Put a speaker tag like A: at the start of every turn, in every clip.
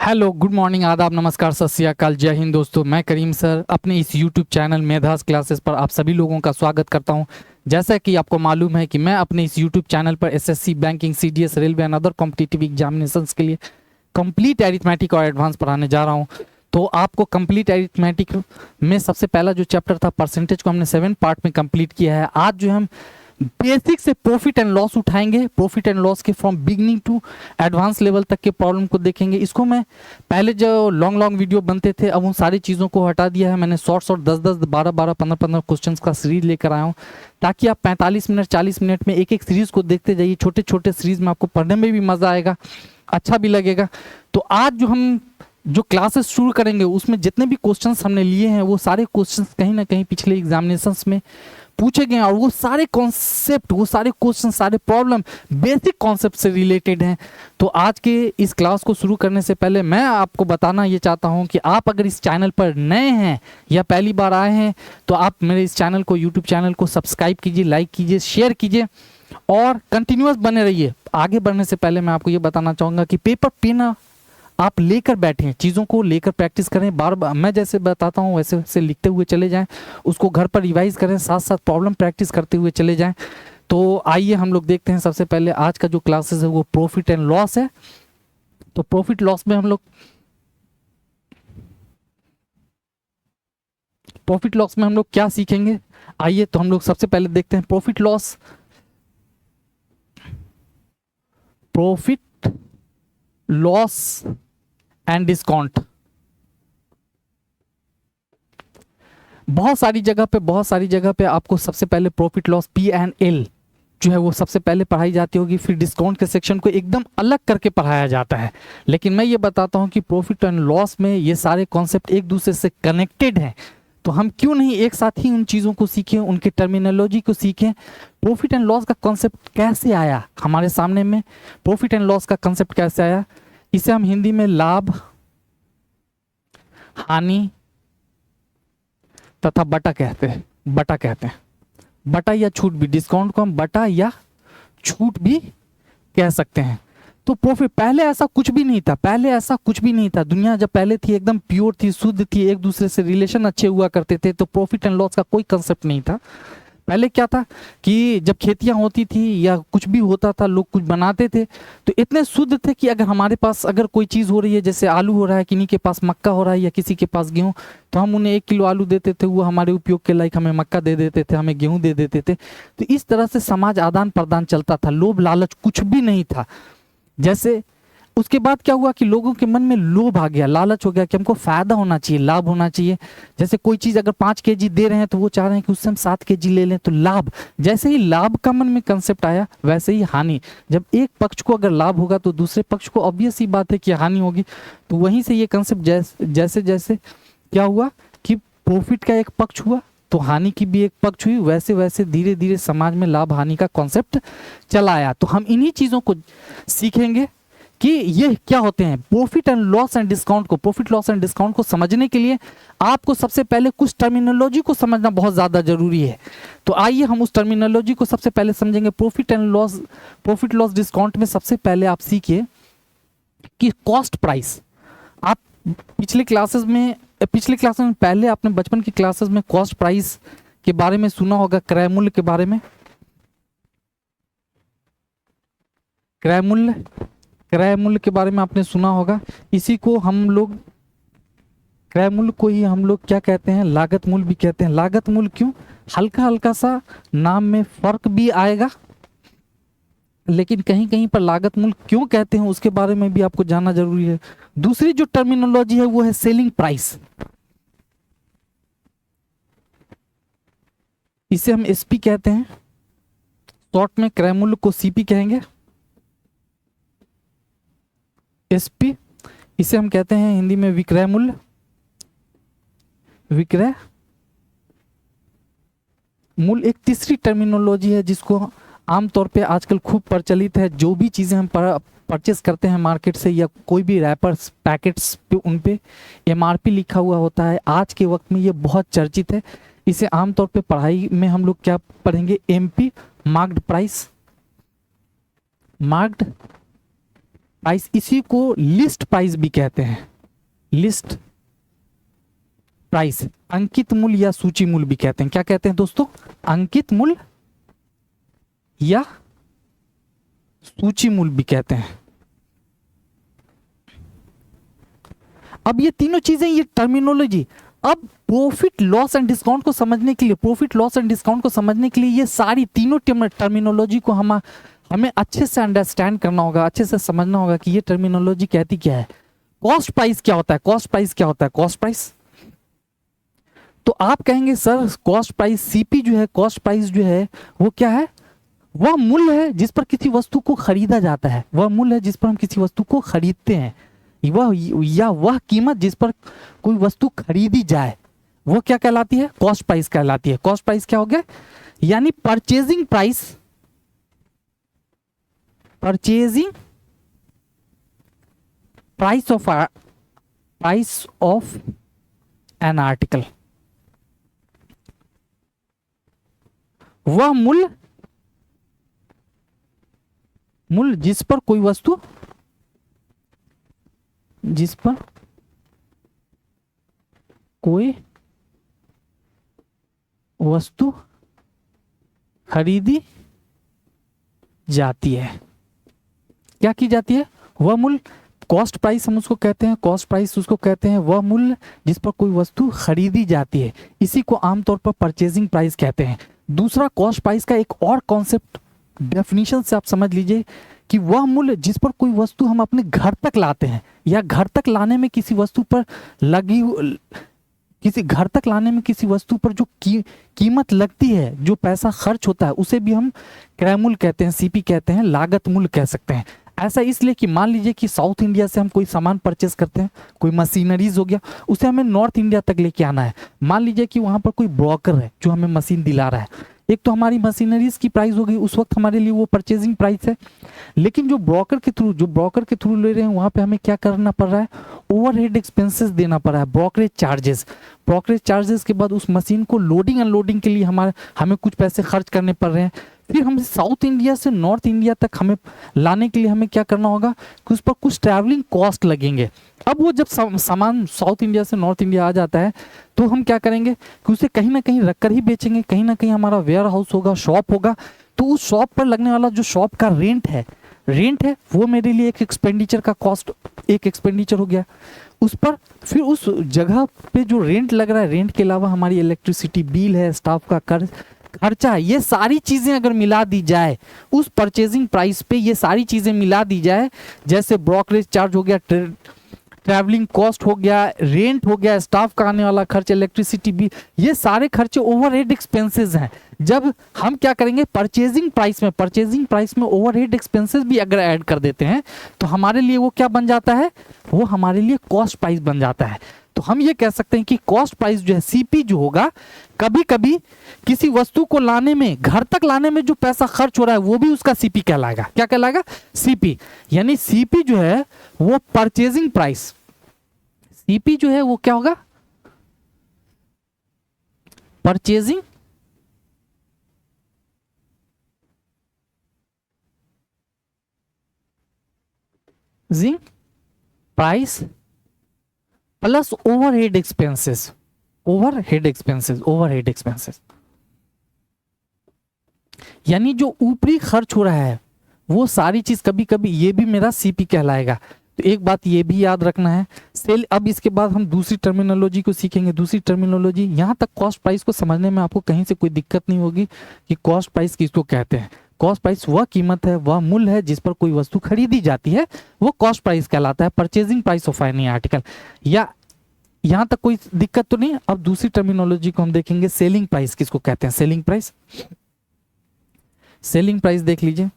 A: Hello, good morning, आदाब, नमस्कार, सत श्री अकाल, जय हिंद दोस्तों। मैं करीम सर अपने इस यूट्यूब चैनल मेधास क्लासेस पर आप सभी लोगों का स्वागत करता हूं। जैसा कि आपको मालूम है कि मैं अपने इस यूट्यूब चैनल पर SSC, banking, CDS, railway and other competitive examinations के लिए कंप्लीट एरिथमेटिक और एडवांस पढ़ाने जा रहा हूं। तो आपको कंप्लीट एरिथमेटिक में सबसे पहला जो चैप्टर था परसेंटेज को हमने 7 पार्ट में कंप्लीट किया है। आज जो हम बेसिक से प्रॉफिट एंड लॉस उठाएंगे, प्रॉफिट एंड लॉस के from beginning to advance level तक के प्रॉब्लम को देखेंगे। इसको मैं पहले जो लॉन्ग लॉन्ग वीडियो बनते थे अब उन सारी चीज़ों को हटा दिया है। मैंने शॉर्ट 10-10, 12-12, 15-15 क्वेश्चंस का सीरीज लेकर आया हूँ ताकि आप 45 मिनट 40 मिनट में एक एक सीरीज को देखते जाइए। छोटे छोटे सीरीज में आपको पढ़ने में भी मज़ा आएगा, अच्छा भी लगेगा। तो आज जो हम जो क्लासेस शुरू करेंगे उसमें जितने भी क्वेश्चंस हमने लिए हैं वो सारे क्वेश्चंस कहीं ना कहीं पिछले एग्जामिनेशंस में पूछे गए हैं और वो सारे कॉन्सेप्ट, वो सारे क्वेश्चन, सारे प्रॉब्लम बेसिक कॉन्सेप्ट से रिलेटेड हैं। तो आज के इस क्लास को शुरू करने से पहले मैं आपको बताना ये चाहता हूं कि आप अगर इस चैनल पर नए हैं या पहली बार आए हैं तो आप मेरे इस चैनल को, यूट्यूब चैनल को सब्सक्राइब कीजिए, लाइक कीजिए, शेयर कीजिए और कंटिन्यूअस बने रहिए। आगे बढ़ने से पहले मैं आपको ये बताना चाहूँगा कि पेपर पेन आप लेकर बैठें, चीज़ों को लेकर प्रैक्टिस करें। बार बार मैं जैसे बताता हूँ वैसे वैसे लिखते हुए चले जाएं, उसको घर पर रिवाइज करें, साथ साथ प्रॉब्लम प्रैक्टिस करते हुए चले जाएं। तो आइए हम लोग देखते हैं। सबसे पहले आज का जो क्लासेस है वो प्रॉफिट एंड लॉस है। तो प्रॉफिट लॉस में हम लोग क्या सीखेंगे, आइए तो हम लोग सबसे पहले देखते हैं प्रॉफिट लॉस एंड डिस्काउंट। बहुत सारी जगह पे आपको सबसे पहले प्रॉफिट लॉस P&L जो है वो सबसे पहले पढ़ाई जाती होगी, फिर डिस्काउंट के सेक्शन को एकदम अलग करके पढ़ाया जाता है। लेकिन मैं ये बताता हूँ कि प्रॉफिट एंड लॉस में ये सारे कॉन्सेप्ट एक दूसरे से कनेक्टेड हैं, तो हम क्यों नहीं एक साथ ही उन चीज़ों को सीखें, उनके टर्मिनोलॉजी को सीखें। प्रॉफिट एंड लॉस का कॉन्सेप्ट कैसे आया हमारे सामने में, प्रॉफिट एंड लॉस का कॉन्सेप्ट कैसे आया, इसे हम हिंदी में लाभ, हानि तथा बटा कहते हैं। बटा या छूट भी, डिस्काउंट को हम बटा या छूट भी कह सकते हैं। तो प्रॉफिट पहले ऐसा कुछ भी नहीं था। दुनिया जब पहले थी एकदम प्योर थी, शुद्ध थी, एक दूसरे से रिलेशन अच्छे हुआ करते थे, तो प्रॉफिट एंड लॉस का कोई कंसेप्ट नहीं था। पहले क्या था कि जब खेतियां होती थी या कुछ भी होता था, लोग कुछ बनाते थे तो इतने शुद्ध थे कि अगर हमारे पास अगर कोई चीज़ हो रही है, जैसे आलू हो रहा है, किन्हीं के पास मक्का हो रहा है या किसी के पास गेहूं, तो हम उन्हें 1 किलो आलू देते थे, वो हमारे उपयोग के लायक हमें मक्का दे देते थे, हमें गेहूं दे देते थे। तो इस तरह से समाज आदान प्रदान चलता था, लोभ लालच कुछ भी नहीं था। जैसे उसके बाद क्या हुआ कि लोगों के मन में लोभ आ गया, लालच हो गया कि हमको फायदा होना चाहिए, लाभ होना चाहिए। जैसे कोई चीज अगर 5 केजी दे रहे हैं तो वो चाह रहे हैं कि उससे हम 7 केजी ले लें, तो लाभ। जैसे ही लाभ का मन में कंसेप्ट आया वैसे ही हानि। जब एक पक्ष को अगर लाभ होगा तो दूसरे पक्ष को ऑब्वियस ही बात है कि हानि होगी। तो वहीं से ये कंसेप्ट जैसे जैसे क्या हुआ कि प्रॉफिट का एक पक्ष हुआ तो हानि की भी एक पक्ष हुई, वैसे वैसे धीरे धीरे समाज में लाभ हानि का कॉन्सेप्ट चला आया। तो हम इन्हीं चीजों को सीखेंगे कि ये क्या होते हैं। Profit and loss and discount को समझने के लिए आपको सबसे पहले कुछ टर्मिनोलॉजी को समझना बहुत ज़्यादा जरूरी है। तो आइए हम उस टर्मिनोलॉजी को सबसे पहले समझेंगे। प्रॉफिट लॉस डिस्काउंट में सबसे पहले आप सीखिए कि कॉस्ट प्राइस। आप पिछले क्लासेस में पहले आपने बचपन की क्लासेस में कॉस्ट प्राइस के बारे में सुना होगा, क्रय मूल्य के बारे में। क्रय मूल्य के बारे में आपने सुना होगा। इसी को हम लोग, क्रय मूल्य को ही हम लोग क्या कहते हैं, लागत मूल्य भी कहते हैं। लागत मूल्य क्यों, हल्का हल्का सा नाम में फर्क भी आएगा, लेकिन कहीं कहीं पर लागत मूल्य क्यों कहते हैं उसके बारे में भी आपको जानना जरूरी है। दूसरी जो टर्मिनोलॉजी है वो है सेलिंग प्राइस। इसे हम एसपी कहते हैं, शॉर्ट में क्रय मूल्य को सीपी कहेंगे। एसपी, इसे हम कहते हैं हिंदी में विक्रय मूल्य। एक तीसरी टर्मिनोलॉजी है जिसको आमतौर पे आजकल खूब प्रचलित है। जो भी चीज़ें हम परचेस करते हैं मार्केट से या कोई भी रैपर्स पैकेट्स पे उन पे एमआरपी लिखा हुआ होता है, आज के वक्त में ये बहुत चर्चित है। इसे आमतौर पे पढ़ाई में हम लोग क्या पढ़ेंगे, एमपी, मार्क्ड प्राइस, इसी को लिस्ट प्राइस भी कहते हैं। लिस्ट प्राइस, अंकित मूल्य या सूची मूल्य भी कहते हैं। क्या कहते हैं दोस्तों? अंकित मूल्य या सूची मूल्य भी कहते हैं। अब ये तीनों चीजें, ये टर्मिनोलॉजी, अब प्रॉफिट लॉस एंड डिस्काउंट को समझने के लिए, प्रॉफिट लॉस एंड डिस्काउंट को समझने के लिए ये सारी तीनों टर्मिनोलॉजी को हमें अच्छे से अंडरस्टैंड करना होगा, अच्छे से समझना होगा कि ये टर्मिनोलॉजी कहती क्या है। कॉस्ट प्राइस क्या होता है? कॉस्ट प्राइस क्या होता है? कॉस्ट प्राइस, तो आप कहेंगे सर कॉस्ट प्राइस, सीपी जो है, कॉस्ट प्राइस जो है वो क्या है? वह मूल्य है जिस पर किसी वस्तु को खरीदा जाता है, वह मूल्य है जिस पर हम किसी वस्तु को खरीदते हैं, वह कीमत जिस पर कोई वस्तु खरीदी जाए, वो क्या कहलाती है? कॉस्ट प्राइस कहलाती है। कॉस्ट प्राइस क्या हो गया? यानी purchasing price, purchasing price of an article, वह मूल्य जिस पर कोई वस्तु, जिस पर कोई वस्तु खरीदी जाती है। क्या की जाती है? वह मूल्य, कॉस्ट प्राइस हम उसको कहते हैं, कॉस्ट प्राइस उसको कहते हैं वह मूल्य जिस पर कोई वस्तु खरीदी जाती है। इसी को आमतौर पर परचेजिंग प्राइस कहते हैं। दूसरा, कॉस्ट प्राइस का एक और कॉन्सेप्ट डेफिनेशन से आप समझ लीजिए कि वह मूल्य जिस पर कोई वस्तु हम अपने घर तक लाते हैं, या घर तक लाने में किसी वस्तु पर किसी वस्तु पर जो कीमत लगती है, जो पैसा खर्च होता है, उसे भी हम क्रय मूल्य कहते हैं, सीपी कहते हैं, लागत मूल्य कह सकते हैं। ऐसा इसलिए कि मान लीजिए कि साउथ इंडिया से हम कोई सामान परचेस करते हैं, कोई मशीनरीज हो गया, उसे हमें नॉर्थ इंडिया तक लेके आना है। मान लीजिए कि वहां पर कोई ब्रोकर है जो हमें मशीन दिला रहा है। एक तो हमारी मशीनरीज की प्राइस होगी, उस वक्त हमारे लिए वो परचेजिंग प्राइस है। लेकिन जो ब्रोकर के थ्रू ले रहे हैं, वहां पे हमें क्या करना पड़ रहा है? ओवरहेड एक्सपेंसेस देना पड़ रहा है, ब्रोकरेज चार्जेस के बाद उस मशीन को लोडिंग अनलोडिंग के लिए हमें कुछ पैसे खर्च करने पड़ रहे हैं। फिर हम साउथ इंडिया से नॉर्थ इंडिया तक हमें लाने के लिए हमें क्या करना होगा कि उस पर कुछ ट्रैवलिंग कॉस्ट लगेंगे। अब वो जब सामान साउथ इंडिया से नॉर्थ इंडिया आ जाता है, तो हम क्या करेंगे कि उसे कहीं ना कहीं रख कर ही बेचेंगे। कहीं ना कहीं हमारा वेयर हाउस होगा, शॉप होगा, तो उस शॉप पर लगने वाला जो शॉप का रेंट है वो मेरे लिए एक एक्सपेंडिचर का कॉस्ट, एक एक्सपेंडिचर हो गया। उस पर फिर उस जगह पे जो रेंट लग रहा है, रेंट के अलावा हमारी इलेक्ट्रिसिटी बिल है, स्टाफ का खर्चा है, ये सारी चीजें अगर मिला दी जाए उस परचेजिंग प्राइस पे, ये सारी चीजें मिला दी जाए, जैसे ब्रोकरेज चार्ज हो गया, ट्रैवलिंग कॉस्ट हो गया, रेंट हो गया, स्टाफ का आने वाला खर्च, इलेक्ट्रिसिटी बिल, ये सारे खर्चे ओवरहेड एक्सपेंसेस हैं। जब हम क्या करेंगे परचेजिंग प्राइस में ओवरहेड एक्सपेंसेस भी अगर ऐड कर देते हैं, तो हमारे लिए वो क्या बन जाता है? वो हमारे लिए कॉस्ट प्राइस बन जाता है। तो हम ये कह सकते हैं कि कॉस्ट प्राइस जो है, सीपी जो होगा, कभी कभी किसी वस्तु को लाने में, घर तक लाने में जो पैसा खर्च हो रहा है, वो भी उसका सीपी कहलाएगा। क्या कहलाएगा? सीपी। यानी सीपी जो है वो परचेजिंग प्राइस, सीपी जो है वो क्या होगा? Purchasing price plus overhead expenses, यानी जो ऊपरी खर्च हो रहा है वो सारी चीज, कभी कभी ये भी मेरा सीपी कहलाएगा। तो एक बात ये भी याद रखना है। अब इसके बाद हम दूसरी टर्मिनोलॉजी को सीखेंगे। दूसरी टर्मिनोलॉजी, यहाँ तक कॉस्ट प्राइस को समझने में आपको कहीं से कोई दिक्कत नहीं होगी कि कॉस्ट प्राइस किसको कहते हैं। कॉस्ट प्राइस वह कीमत है, वह मूल्य है जिस पर कोई वस्तु खरीदी जाती है, वो कॉस्ट प्राइस कहलाता है, purchasing price of any article. या यहां तक कोई दिक्कत तो नहीं। अब दूसरी टर्मिनोलॉजी को हम देखेंगे, सेलिंग प्राइस किसको कहते हैं? सेलिंग प्राइस देख लीजिए।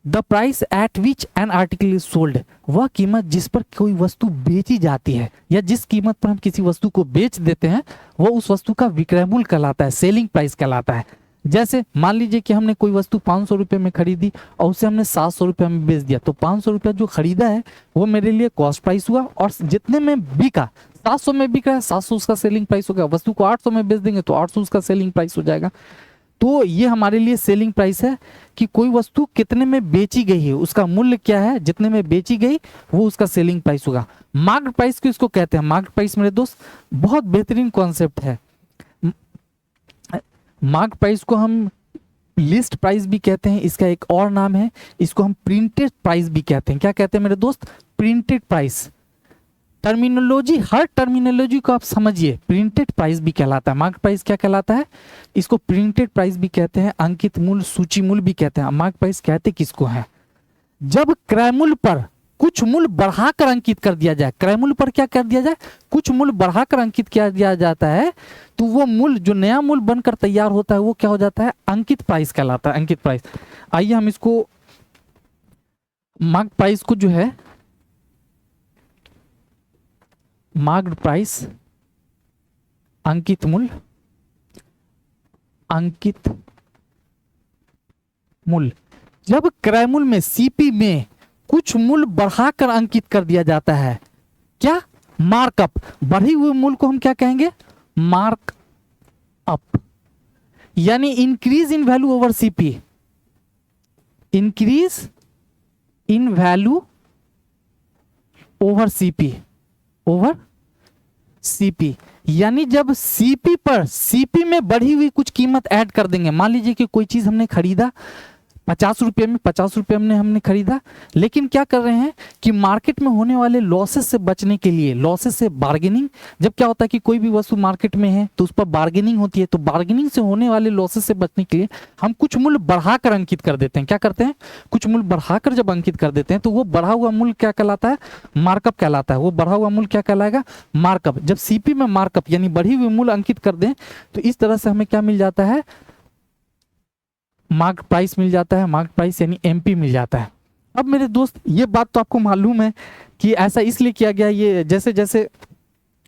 A: The price at which an article is sold, वह कीमत जिस पर कोई वस्तु बेची जाती है, या जिस कीमत पर हम किसी वस्तु को बेच देते हैं, वो उस वस्तु का विक्रय मूल्य कहलाता है, सेलिंग प्राइस कहलाता है। जैसे मान लीजिए कि हमने कोई वस्तु 500 रुपये में खरीदी और उसे हमने 700 रुपये में बेच दिया, तो 500 रुपया जो खरीदा है वो मेरे लिए कॉस्ट प्राइस हुआ, और जितने में बिका, 700 में बिक रहा है, 700 उसका सेलिंग प्राइस हो गया। वस्तु को 800 में बेच देंगे तो 800 उसका सेलिंग प्राइस हो जाएगा। तो ये हमारे लिए सेलिंग प्राइस है कि कोई वस्तु कितने में बेची गई है, उसका मूल्य क्या है, जितने में बेची गई वो उसका सेलिंग प्राइस होगा। मार्केट प्राइस को इसको कहते हैं। मार्केट प्राइस मेरे दोस्त बहुत बेहतरीन कॉन्सेप्ट है। मार्केट प्राइस को हम लिस्ट प्राइस भी कहते हैं, इसका एक और नाम है, इसको हम प्रिंटेड प्राइस भी कहते हैं। क्या कहते हैं मेरे दोस्त? Printed price. टर्मिनोलॉजी, हर टर्मिनोलॉजी को आप समझिए। प्रिंटेड प्राइस भी कहलाता है। मार्केट प्राइस क्या कहलाता है? इसको प्रिंटेड प्राइस भी कहते हैं, अंकित मूल्य, सूची मूल्य भी कहते हैं। मार्केट प्राइस कहते किसको है? जब क्रय मूल्य पर कुछ मूल्य बढ़ाकर अंकित कर दिया जाए, क्रय मूल्य पर क्या कर दिया जाए? कुछ मूल्य बढ़ाकर अंकित किया दिया जाता है, तो वो मूल्य जो नया मूल्य बनकर तैयार होता है वो क्या हो जाता है? अंकित प्राइस कहलाता है, अंकित प्राइस। आइए हम इसको मार्केट प्राइस को जो है, मार्केट प्राइस अंकित मूल्य, अंकित मूल्य, जब क्रय मूल्य में सीपी में कुछ मूल्य बढ़ाकर अंकित कर दिया जाता है, क्या? मार्कअप। बढ़े हुए मूल्य को हम क्या कहेंगे? मार्कअप। यानी increase in value over CP, increase in value over CP, over CP. यानी जब सीपी पर, सीपी में बढ़ी हुई कुछ कीमत ऐड कर देंगे। मान लीजिए कि कोई चीज हमने खरीदा 50 रुपये में, 50 रुपये में हमने खरीदा, लेकिन क्या कर रहे हैं कि मार्केट में होने वाले लॉसेस से बचने के लिए, लॉसेस से बार्गेनिंग, जब क्या होता है कि कोई भी वस्तु मार्केट में है तो उस पर बार्गेनिंग होती है, तो बार्गेनिंग से होने वाले लॉसेस से बचने के लिए हम कुछ मूल्य बढ़ाकर अंकित कर देते हैं। क्या करते हैं? कुछ मूल्य बढ़ाकर जब अंकित कर देते हैं तो वो बढ़ा हुआ मूल्य क्या कहलाता है? मार्कअप कहलाता है। वो बढ़ा हुआ मूल्य क्या कहलाएगा? मार्कअप। जब सीपी में मार्कअप यानी बढ़ी हुई मूल्य अंकित कर दें तो इस तरह से हमें क्या मिल जाता है? मार्केट प्राइस मिल जाता है। मार्केट प्राइस यानी एमपी मिल जाता है। अब मेरे दोस्त ये बात तो आपको मालूम है कि ऐसा इसलिए किया गया, ये जैसे जैसे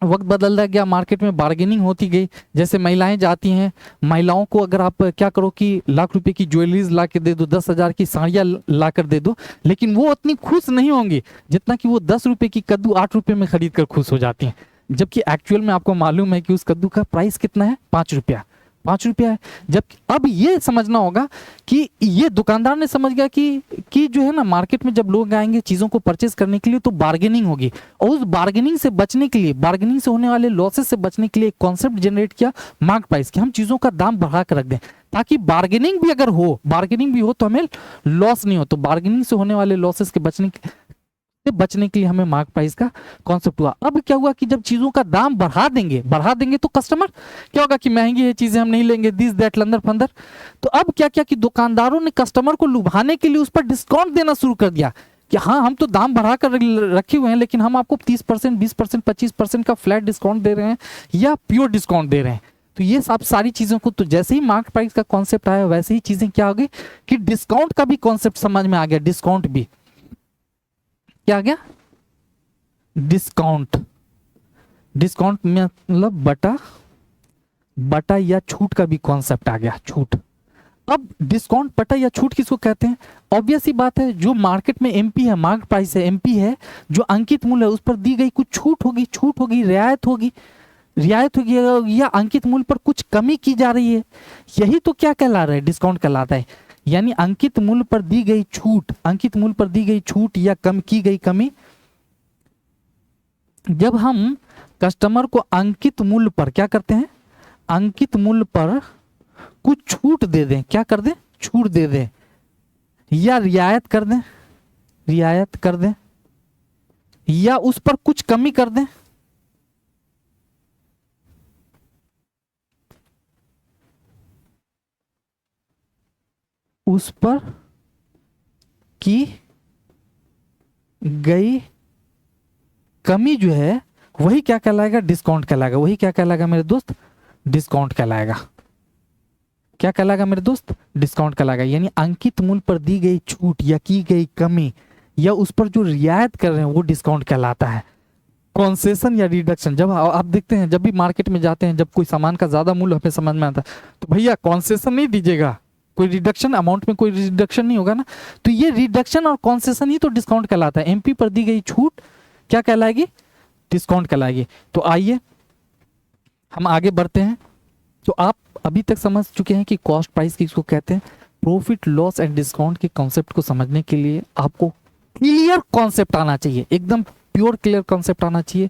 A: वक्त बदलता गया मार्केट में बार्गेनिंग होती गई। जैसे महिलाएं जाती हैं, महिलाओं को अगर आप क्या करो कि लाख रुपए की ज्वेलरीज ला के दे दो, 10,000 की साड़ियाँ ला कर दे दो, लेकिन वो उतनी खुश नहीं होंगी जितना कि वो 10 रुपए की कद्दू 8 रुपए में खरीद कर खुश हो जाती हैं। जबकि एक्चुअल में आपको मालूम है कि उस कद्दू का प्राइस कितना है? 5 रुपया, 5 रुपया है। जब अब ये समझना होगा कि ये दुकानदार ने समझ गया कि जो है ना, मार्केट में जब लोग आएंगे चीजों को परचेज करने के लिए तो बार्गेनिंग होगी, और उस बार्गेनिंग से बचने के लिए, बार्गेनिंग से होने वाले लॉसेस से बचने के लिए कॉन्सेप्ट जनरेट किया मार्केट प्राइस कि हम चीजों का दाम बढ़ा कर रख दें, ताकि बार्गेनिंग भी अगर हो, बार्गेनिंग भी हो तो हमें लॉस नहीं हो। तो बार्गेनिंग से होने वाले लॉसेस के बचने के लिए हमें मार्केट प्राइस का कॉन्सेप्ट हुआ। अब क्या हुआ कि जब चीजों का दाम बढ़ा देंगे तो कस्टमर क्या होगा कि महंगी है चीजें, हम नहीं लेंगे, दिस दैट लंदर फंदर। तो अब क्या किया कि दुकानदारों ने कस्टमर को लुभाने के लिए उस पर डिस्काउंट देना शुरू कर दिया कि हाँ, हम तो दाम बढ़ा कर रखे हुए हैं, लेकिन हम आपको 30%, 20%, 25% का फ्लैट डिस्काउंट दे रहे हैं या प्योर डिस्काउंट दे रहे हैं। तो ये सब सारी चीजों को, तो जैसे ही मार्केट प्राइस का कॉन्सेप्ट आया वैसे ही चीजें क्या हो गई कि डिस्काउंट का भी कॉन्सेप्ट समझ में आ गया। डिस्काउंट भी क्या आ गया? डिस्काउंट। डिस्काउंट में मतलब बटा या छूट का भी कॉन्सेप्ट आ गया, छूट। अब डिस्काउंट, बटा या छूट किसको कहते हैं? ऑब्वियस ही बात है, जो मार्केट में एमपी है, मार्केट प्राइस है, एमपी है, जो अंकित मूल्य है उस पर दी गई कुछ छूट होगी, रियायत होगी या अंकित मूल्य पर कुछ कमी की जा रही है, यही तो क्या कहला रहा है? डिस्काउंट कहलाता है। यानी अंकित मूल्य पर दी गई छूट, अंकित मूल्य पर दी गई छूट या कम की गई कमी। जब हम कस्टमर को अंकित मूल्य पर क्या करते हैं? अंकित मूल्य पर कुछ छूट दे दें, क्या कर दें? छूट दे दें या रियायत कर दें या उस पर कुछ कमी कर दें, उस पर की गई कमी जो है वही क्या कहलाएगा? डिस्काउंट कहलाएगा। वही क्या कहलाएगा मेरे दोस्त? डिस्काउंट कहलाएगा। क्या कहलाएगा मेरे दोस्त? डिस्काउंट कहलाएगा। यानी अंकित मूल्य पर दी गई छूट या की गई कमी या उस पर जो रियायत कर रहे हैं वो डिस्काउंट कहलाता है। कॉन्सेशन या रिडक्शन, जब आप देखते हैं, जब भी मार्केट में जाते हैं, जब कोई सामान का ज्यादा मूल्य हमें समझ में आता है तो भैया कॉन्सेशन नहीं दीजिएगा, कोई रिडक्शन, अमाउंट में कोई रिडक्शन नहीं होगा ना। तो ये रिडक्शन और कॉन्सेशन ही तो डिस्काउंट कहलाता है। एमपी पर दी गई छूट क्या कहलाएगी? डिस्काउंट कहलाएगी। तो आइए हम आगे बढ़ते हैं। तो अभी तक समझ चुके हैं कि कॉस्ट प्राइस किसको कहते हैं। प्रॉफिट लॉस एंड डिस्काउंट के कॉन्सेप्ट को समझने के लिए आपको क्लियर कॉन्सेप्ट आना चाहिए, एकदम प्योर क्लियर कॉन्सेप्ट आना चाहिए।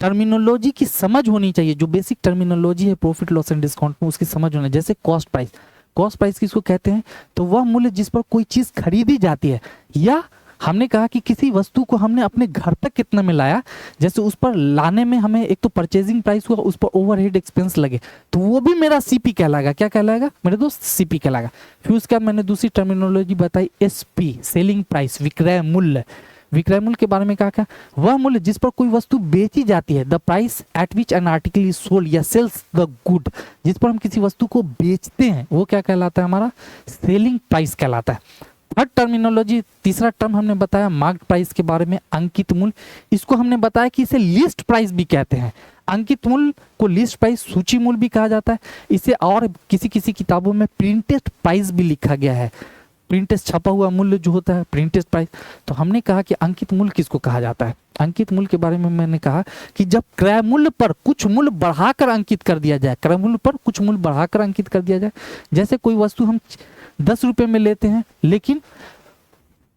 A: टर्मिनोलॉजी की समझ होनी चाहिए, जो बेसिक टर्मिनोलॉजी है प्रॉफिट लॉस एंड डिस्काउंट में उसकी समझ होनी। जैसे कॉस्ट प्राइस, कॉस्ट प्राइस किसको कहते हैं, तो वह मूल्य जिस पर कोई चीज खरीदी जाती है, या हमने कहा कि किसी वस्तु को हमने अपने घर तक कितना में लाया, जैसे उस पर लाने में हमें एक तो परचेजिंग प्राइस हुआ, उस पर ओवरहेड एक्सपेंस लगे, तो वो भी मेरा सीपी कहलाएगा। क्या कहलाएगा मेरे दोस्त, सीपी कहलाएगा। फिर उसके बाद मैंने दूसरी टर्मिनोलॉजी बताई एसपी, सेलिंग प्राइस, विक्रय मूल्य। विक्रय मूल्य के बारे में कहा, वह मूल्य जिस पर कोई वस्तु बेची जाती है, the price at which an article is sold या सेल्स द गुड, जिस पर हम किसी वस्तु को बेचते हैं, वो क्या कहलाता है, हमारा सेलिंग प्राइस कहलाता है। थर्ड टर्मिनोलॉजी, तीसरा टर्म हमने बताया मार्केट प्राइस के बारे में, अंकित मूल्य। इसको हमने बताया कि इसे लिस्ट प्राइस भी कहते हैं। अंकित मूल्य को लिस्ट प्राइस, सूची मूल्य भी कहा जाता है। इसे और किसी किसी किताबों में प्रिंटेड प्राइस भी लिखा गया है। प्रिंटेड छपा हुआ मूल्य जो होता है प्रिंटेड प्राइस। तो हमने कहा कि अंकित मूल्य किसको कहा जाता है। अंकित मूल्य के बारे में मैंने कहा कि जब क्रय मूल्य पर कुछ मूल्य बढ़ाकर अंकित कर दिया जाए, क्रय मूल्य पर कुछ मूल्य बढ़ाकर अंकित कर दिया जाए। जैसे कोई वस्तु हम 10 रुपए में लेते हैं, लेकिन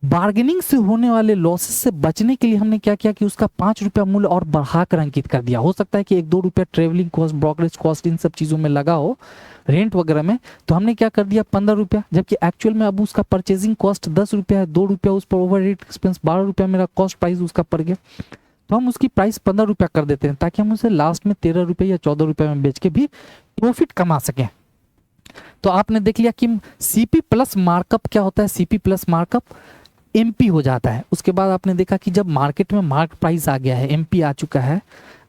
A: बार्गेनिंग से होने वाले लॉसेस से बचने के लिए हमने क्या किया कि उसका 5 रुपया मूल्य और बढ़ाकर अंकित कर दिया। हो सकता है कि 1-2 रुपया ट्रेवलिंग कॉस्ट, ब्रोकरेज कॉस्ट, इन सब चीज़ों में लगा हो, रेंट वगैरह में, तो हमने क्या कर दिया 15 रुपया, जबकि एक्चुअल में अब उसका परचेजिंग कॉस्ट 10 रुपया है, 2 रुपया उस पर ओवरहेड एक्सपेंस, 12 रुपया मेरा कॉस्ट प्राइस उसका पड़ गया, तो हम उसकी प्राइस 15 रुपया कर देते हैं, ताकि हम उसे लास्ट में 13 रुपये या 14 रुपये में बेच के भी प्रॉफिट कमा सकें। तो आपने देख लिया कि सीपी प्लस मार्कअप क्या होता है, सीपी प्लस मार्कअप एमपी हो जाता है। उसके बाद आपने देखा कि जब मार्केट में मार्केट प्राइस आ गया है, एमपी आ चुका है,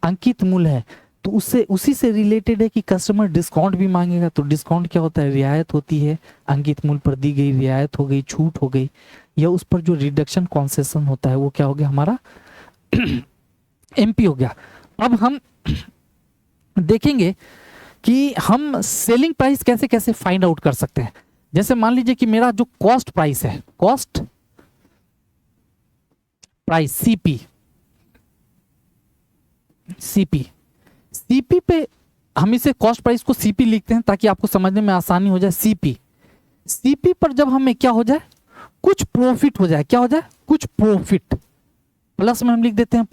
A: अंकित मूल्य है, तो उससे उसी से रिलेटेड है कि कस्टमर डिस्काउंट भी मांगेगा। तो डिस्काउंट क्या होता है, रियायत होती है, अंकित मूल्य पर दी गई रियायत हो गई, छूट हो गई, या उस पर जो रिडक्शन कॉन्सेशन होता है वो क्या हो गया, हमारा एमपी हो गया। अब हम देखेंगे कि हम सेलिंग प्राइस कैसे कैसे फाइंड आउट कर सकते हैं। जैसे मान लीजिए कि मेरा जो कॉस्ट प्राइस है, कॉस्ट प्राइस सीपी, सीपी पे हम इसे कॉस्ट प्राइस को सीपी लिखते हैं ताकि आपको समझने में आसानी हो जाए। सीपी पर जब हमें क्या हो जाए, कुछ प्रॉफिट हो जाए, क्या हो जाए, कुछ प्रॉफिट, प्लस में हम लिख देते हैं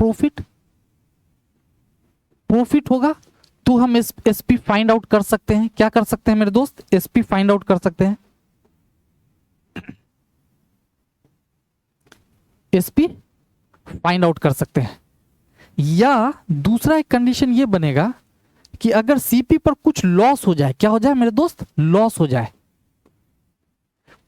A: प्रॉफिट होगा, तो हम एसपी फाइंड आउट कर सकते हैं। क्या कर सकते हैं मेरे दोस्त, एसपी फाइंड आउट कर सकते हैं, एसपी फाइंड आउट कर सकते हैं। या दूसरा एक कंडीशन ये बनेगा कि अगर सीपी पर कुछ लॉस हो जाए, क्या हो जाए मेरे दोस्त, लॉस हो जाए,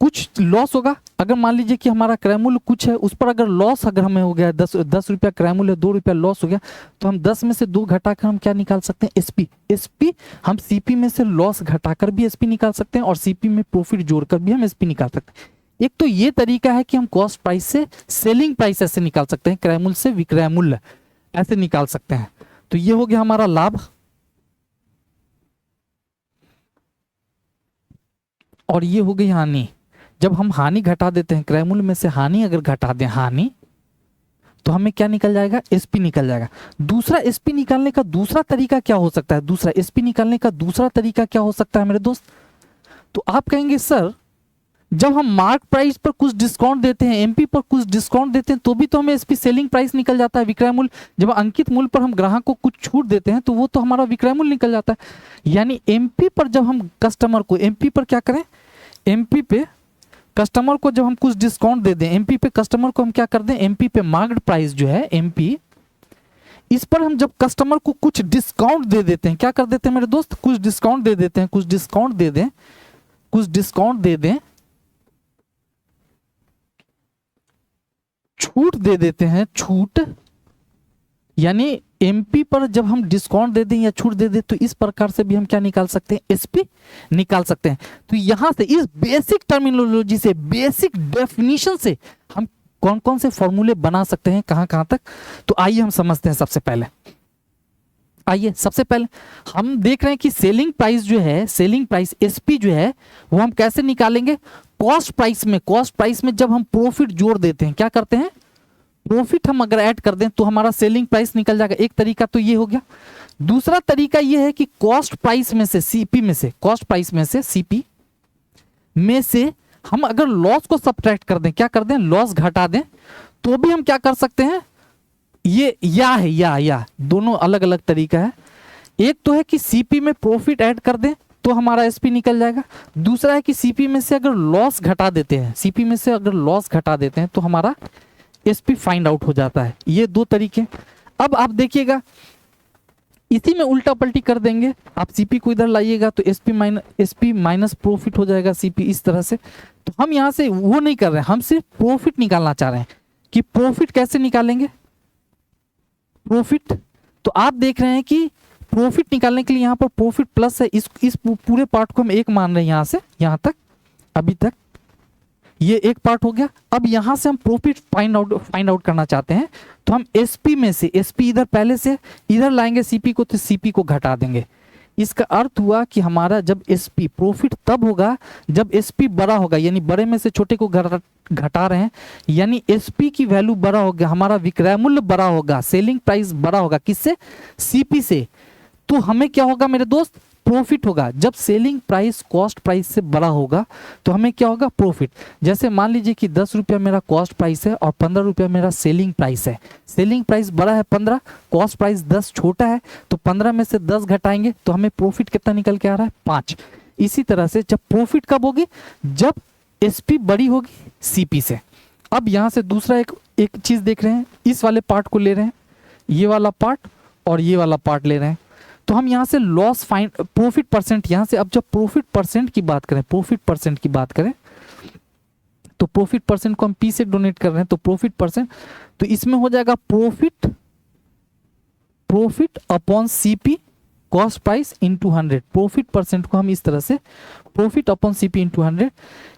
A: कुछ लॉस होगा। अगर मान लीजिए कि हमारा क्रय मूल्य कुछ है, उस पर अगर लॉस अगर हमें हो गया 10 रुपया क्रय मूल्य, 2 रुपया लॉस हो गया, तो हम 10 में से 2 घटाकर हम क्या निकाल सकते हैं, एसपी। हम सीपी में से लॉस घटाकर भी एसपी निकाल सकते हैं और सीपी में प्रॉफिट जोड़कर भी हम एसपी निकाल सकते हैं। एक तो ये तरीका है कि हम कॉस्ट प्राइस से सेलिंग प्राइस ऐसे निकाल सकते हैं, क्रय मूल्य से विक्रय मूल्य ऐसे निकाल सकते हैं। तो ये हो गया हमारा लाभ, और ये हो गई हानि। जब हम हानि घटा देते हैं, क्रय मूल्य में से हानि अगर घटा दें, हानि, तो हमें क्या निकल जाएगा, एसपी निकल जाएगा। दूसरा एसपी निकालने का दूसरा तरीका क्या हो सकता है, दूसरा एसपी निकालने का दूसरा तरीका क्या हो सकता है मेरे दोस्त। तो आप कहेंगे सर जब हम मार्क प्राइस पर कुछ डिस्काउंट देते हैं, एमपी पर कुछ डिस्काउंट देते हैं, तो भी तो हमें एसपी सेलिंग प्राइस निकल जाता है, विक्रय मूल्य। जब अंकित मूल्य पर हम ग्राहक को कुछ छूट देते हैं तो वो तो हमारा विक्रय मूल्य निकल जाता है। यानी एमपी पर जब हम कस्टमर को, एमपी पर क्या करें, एमपी पे कस्टमर को जब हम कुछ डिस्काउंट दे दें, एमपी पे कस्टमर को हम क्या कर दें, एमपी पे मार्केट प्राइस जो है एमपी, इस पर हम जब कस्टमर को कुछ डिस्काउंट दे देते हैं, क्या कर देते हैं मेरे दोस्त, कुछ डिस्काउंट दे देते हैं, कुछ डिस्काउंट दे दें, कुछ डिस्काउंट दे दें, छूट दे देते हैं, छूट, यानी एमपी पर जब हम डिस्काउंट दे दें या छूट दे दें, तो इस प्रकार से भी हम क्या निकाल सकते हैं, एसपी निकाल सकते हैं। तो यहां से इस बेसिक टर्मिनोलॉजी से, बेसिक डेफिनेशन से हम कौन कौन से फॉर्मूले बना सकते हैं, कहां कहां तक। तो आइए हम समझते हैं। सबसे पहले हम देख रहे हैं कि सेलिंग प्राइस जो है, सेलिंग प्राइस एसपी जो है, वो हम कैसे निकालेंगे, कॉस्ट प्राइस में। कॉस्ट प्राइस में जब हम प्रॉफिट जोड़ देते हैं, क्या करते हैं, प्रॉफिट हम अगर ऐड कर दें तो हमारा सेलिंग प्राइस निकल जाएगा। एक तरीका तो ये हो गया। दूसरा तरीका ये है कि कॉस्ट प्राइस में से सीपी में से, कॉस्ट प्राइस में से सीपी में से हम अगर लॉस को सब्ट्रैक्ट कर दें, क्या कर दें, लॉस घटा दें, तो भी हम क्या कर सकते हैं, ये या दोनों अलग अलग तरीका है। एक तो है कि सीपी में प्रॉफिट ऐड कर दें तो हमारा एसपी निकल जाएगा। दूसरा है कि सीपी में से अगर लॉस घटा देते हैं, सीपी में से अगर लॉस घटा देते हैं तो हमारा एसपी फाइंड आउट हो जाता है। ये दो तरीके। अब आप देखिएगा इसी में उल्टा पलटी कर देंगे, आप सीपी को इधर लाइएगा तो एसपी माइनस प्रॉफिट हो जाएगा सीपी, इस तरह से। तो हम यहां से वो नहीं कर रहे हैं, हम सिर्फ प्रॉफिट निकालना चाह रहे हैं कि प्रॉफिट कैसे निकालेंगे। प्रॉफिट तो आप देख रहे हैं कि प्रॉफिट निकालने के लिए यहां पर प्रॉफिट प्लस है, इस पूरे पार्ट को हम एक मान रहे हैं, यहां से यहां तक, अभी तक ये एक पार्ट हो गया। अब यहां से हम प्रॉफिट फाइंड आउट करना चाहते हैं, तो हम एसपी में से, एसपी इधर पहले से इधर लाएंगे सीपी को, तो सीपी को घटा देंगे। इसका अर्थ हुआ कि हमारा जब एसपी, प्रॉफिट तब होगा जब एसपी बड़ा होगा, यानी बड़े में से छोटे को घटा रहे हैं, यानी एसपी की वैल्यू बड़ा होगा, हमारा विक्रय मूल्य बड़ा होगा, सेलिंग प्राइस बड़ा होगा, किससे, सीपी से। तो हमें क्या होगा मेरे दोस्त, प्रॉफिट होगा। जब सेलिंग प्राइस कॉस्ट प्राइस से बड़ा होगा तो हमें क्या होगा, प्रॉफिट। जैसे मान लीजिए कि 10 रुपया मेरा कॉस्ट प्राइस है और 15 रुपया मेरा सेलिंग प्राइस है। सेलिंग प्राइस बड़ा है 15, कॉस्ट प्राइस 10 छोटा है, तो 15 में से 10 घटाएंगे तो हमें प्रॉफिट कितना निकल के आ रहा है, 5। इसी तरह से जब प्रॉफिट कब होगी, जब एसपी बड़ी होगी सीपी से। अब यहां से दूसरा एक चीज देख रहे हैं, इस वाले पार्ट को ले रहे हैं, ये वाला पार्ट और ये वाला पार्ट ले रहे हैं। तो हम यहां से लॉस फाइंड, प्रॉफिट परसेंट, यहां से अब जब प्रॉफिट परसेंट की बात करें, प्रॉफिट परसेंट की बात करें, तो प्रॉफिट परसेंट को हम पी से डोनेट कर रहे हैं, तो प्रॉफिट परसेंट, तो इसमें हो जाएगा profit upon CP cost price into 100। Profit percent को हम इस तरह से, प्रॉफिट अपॉन सीपी इनटू 100,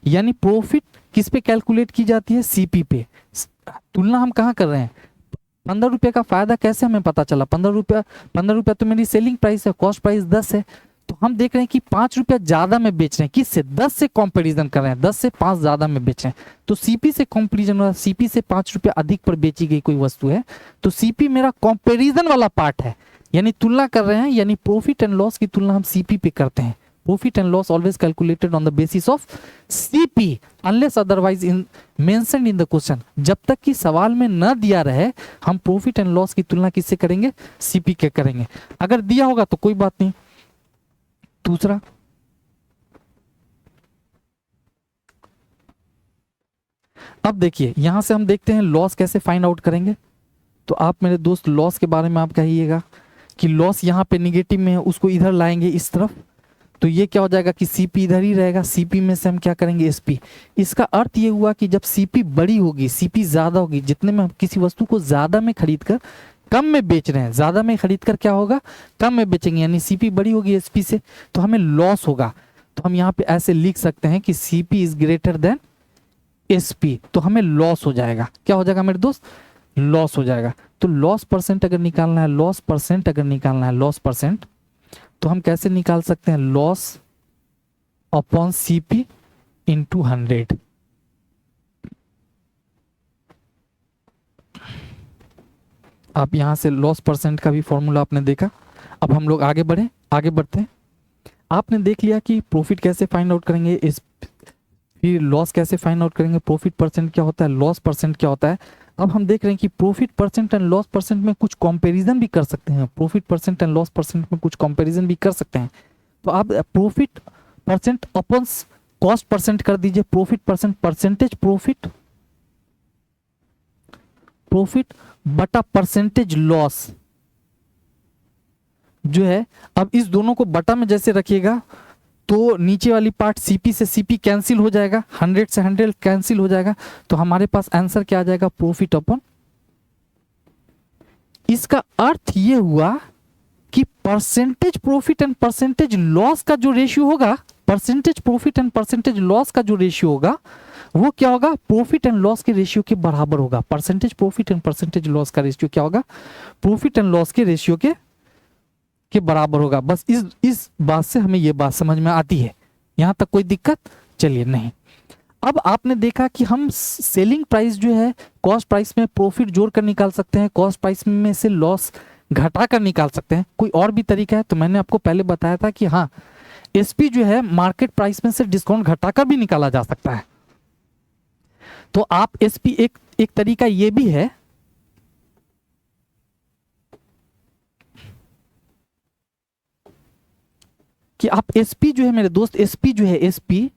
A: यानी प्रॉफिट किस पे कैलकुलेट की जाती है, सीपी पे। तुलना हम कहाँ कर रहे हैं, 15 रुपये का फायदा कैसे हमें पता चला, 15 रुपया तो मेरी सेलिंग प्राइस है, कॉस्ट प्राइस 10 है, तो हम देख रहे हैं कि 5 रुपया ज्यादा में बेच रहे हैं, किससे, 10 से कंपैरिजन कर रहे हैं, 10 से 5 ज्यादा में बेच रहे हैं, तो सीपी से कंपैरिजन हो रहा है, सीपी से 5 रुपया अधिक पर बेची गई कोई वस्तु है, तो सीपी मेरा कंपैरिजन वाला पार्ट है, यानी तुलना कर रहे हैं, यानी प्रॉफिट एंड लॉस की तुलना हम सीपी पे करते हैं। Profit and loss always calculated on the basis of CP unless otherwise mentioned in the question। जब तक कि सवाल में न दिया रहे हम प्रॉफिट एंड लॉस की तुलना किससे करेंगे, सीपी के करेंगे। अगर दिया होगा तो कोई बात नहीं। दूसरा, अब देखिए यहां से हम देखते हैं लॉस कैसे फाइंड आउट करेंगे। तो आप मेरे दोस्त लॉस के बारे में आप कहिएगा कि लॉस यहाँ पे निगेटिव में है, उसको इधर लाएंगे इस तरफ, तो ये क्या हो जाएगा कि सीपी इधर ही रहेगा, सीपी में से हम क्या करेंगे, एसपी। इसका अर्थ ये हुआ कि जब सीपी बड़ी होगी, सीपी ज्यादा होगी, जितने में हम किसी वस्तु को ज्यादा में खरीद कर कम में बेच रहे हैं, ज्यादा में खरीद कर क्या होगा, कम में बेचेंगे, यानी सीपी बड़ी होगी एसपी से, तो हमें लॉस होगा। तो हम यहाँ पे ऐसे लिख सकते हैं कि CP is greater than SP, तो हमें लॉस हो जाएगा। क्या हो जाएगा मेरे दोस्त, लॉस हो जाएगा। तो लॉस परसेंट अगर निकालना है, लॉस परसेंट अगर निकालना है, लॉस परसेंट, तो हम कैसे निकाल सकते हैं, लॉस अपॉन सीपी इंटू 100। आप यहां से लॉस परसेंट का भी फॉर्मूला आपने देखा। अब हम लोग आगे बढ़ते हैं। आपने देख लिया कि प्रॉफिट कैसे फाइंड आउट करेंगे, इस फिर लॉस कैसे फाइंड आउट करेंगे, प्रॉफिट परसेंट क्या होता है, लॉस परसेंट क्या होता है। अब हम देख रहे हैं कि profit percent and loss percent में कुछ कंपैरिजन भी कर सकते हैं, profit percent and loss percent में कुछ कंपैरिजन भी कर सकते हैं। तो आप profit percent upon cost percent कर दीजिए, प्रॉफिट परसेंट, परसेंटेज प्रॉफिट बटा परसेंटेज लॉस जो है। अब इस दोनों को बटा में जैसे रखिएगा तो नीचे वाली पार्ट सीपी से सीपी कैंसिल हो जाएगा, 100 से 100 कैंसिल हो जाएगा, तो हमारे पास आंसर क्या आ जाएगा, प्रॉफिट अपॉन। इसका अर्थ ये हुआ कि percentage profit and percentage loss का जो रेशियो होगा, percentage profit and percentage loss का जो रेशियो होगा वो क्या होगा, प्रॉफिट एंड लॉस के रेशियो के बराबर होगा। Percentage profit and percentage loss का रेशियो क्या होगा, प्रॉफिट एंड लॉस के रेशियो के बराबर होगा। बस इस बात से हमें ये बात समझ में आती है, यहां तक कोई दिक्कत, चलिए नहीं। अब आपने देखा कि हम सेलिंग प्राइस जो है कॉस्ट प्राइस में प्रॉफिट जोड़ कर निकाल सकते हैं, कॉस्ट प्राइस में से लॉस घटा कर निकाल सकते हैं। कोई और भी तरीका है? तो मैंने आपको पहले बताया था कि हाँ, एसपी जो है मार्केट प्राइस में से डिस्काउंट घटाकर भी निकाला जा सकता है। तो आप एसपी एक तरीका ये भी है कि आप एसपी जो है मेरे दोस्त, एसपी जो है एसपी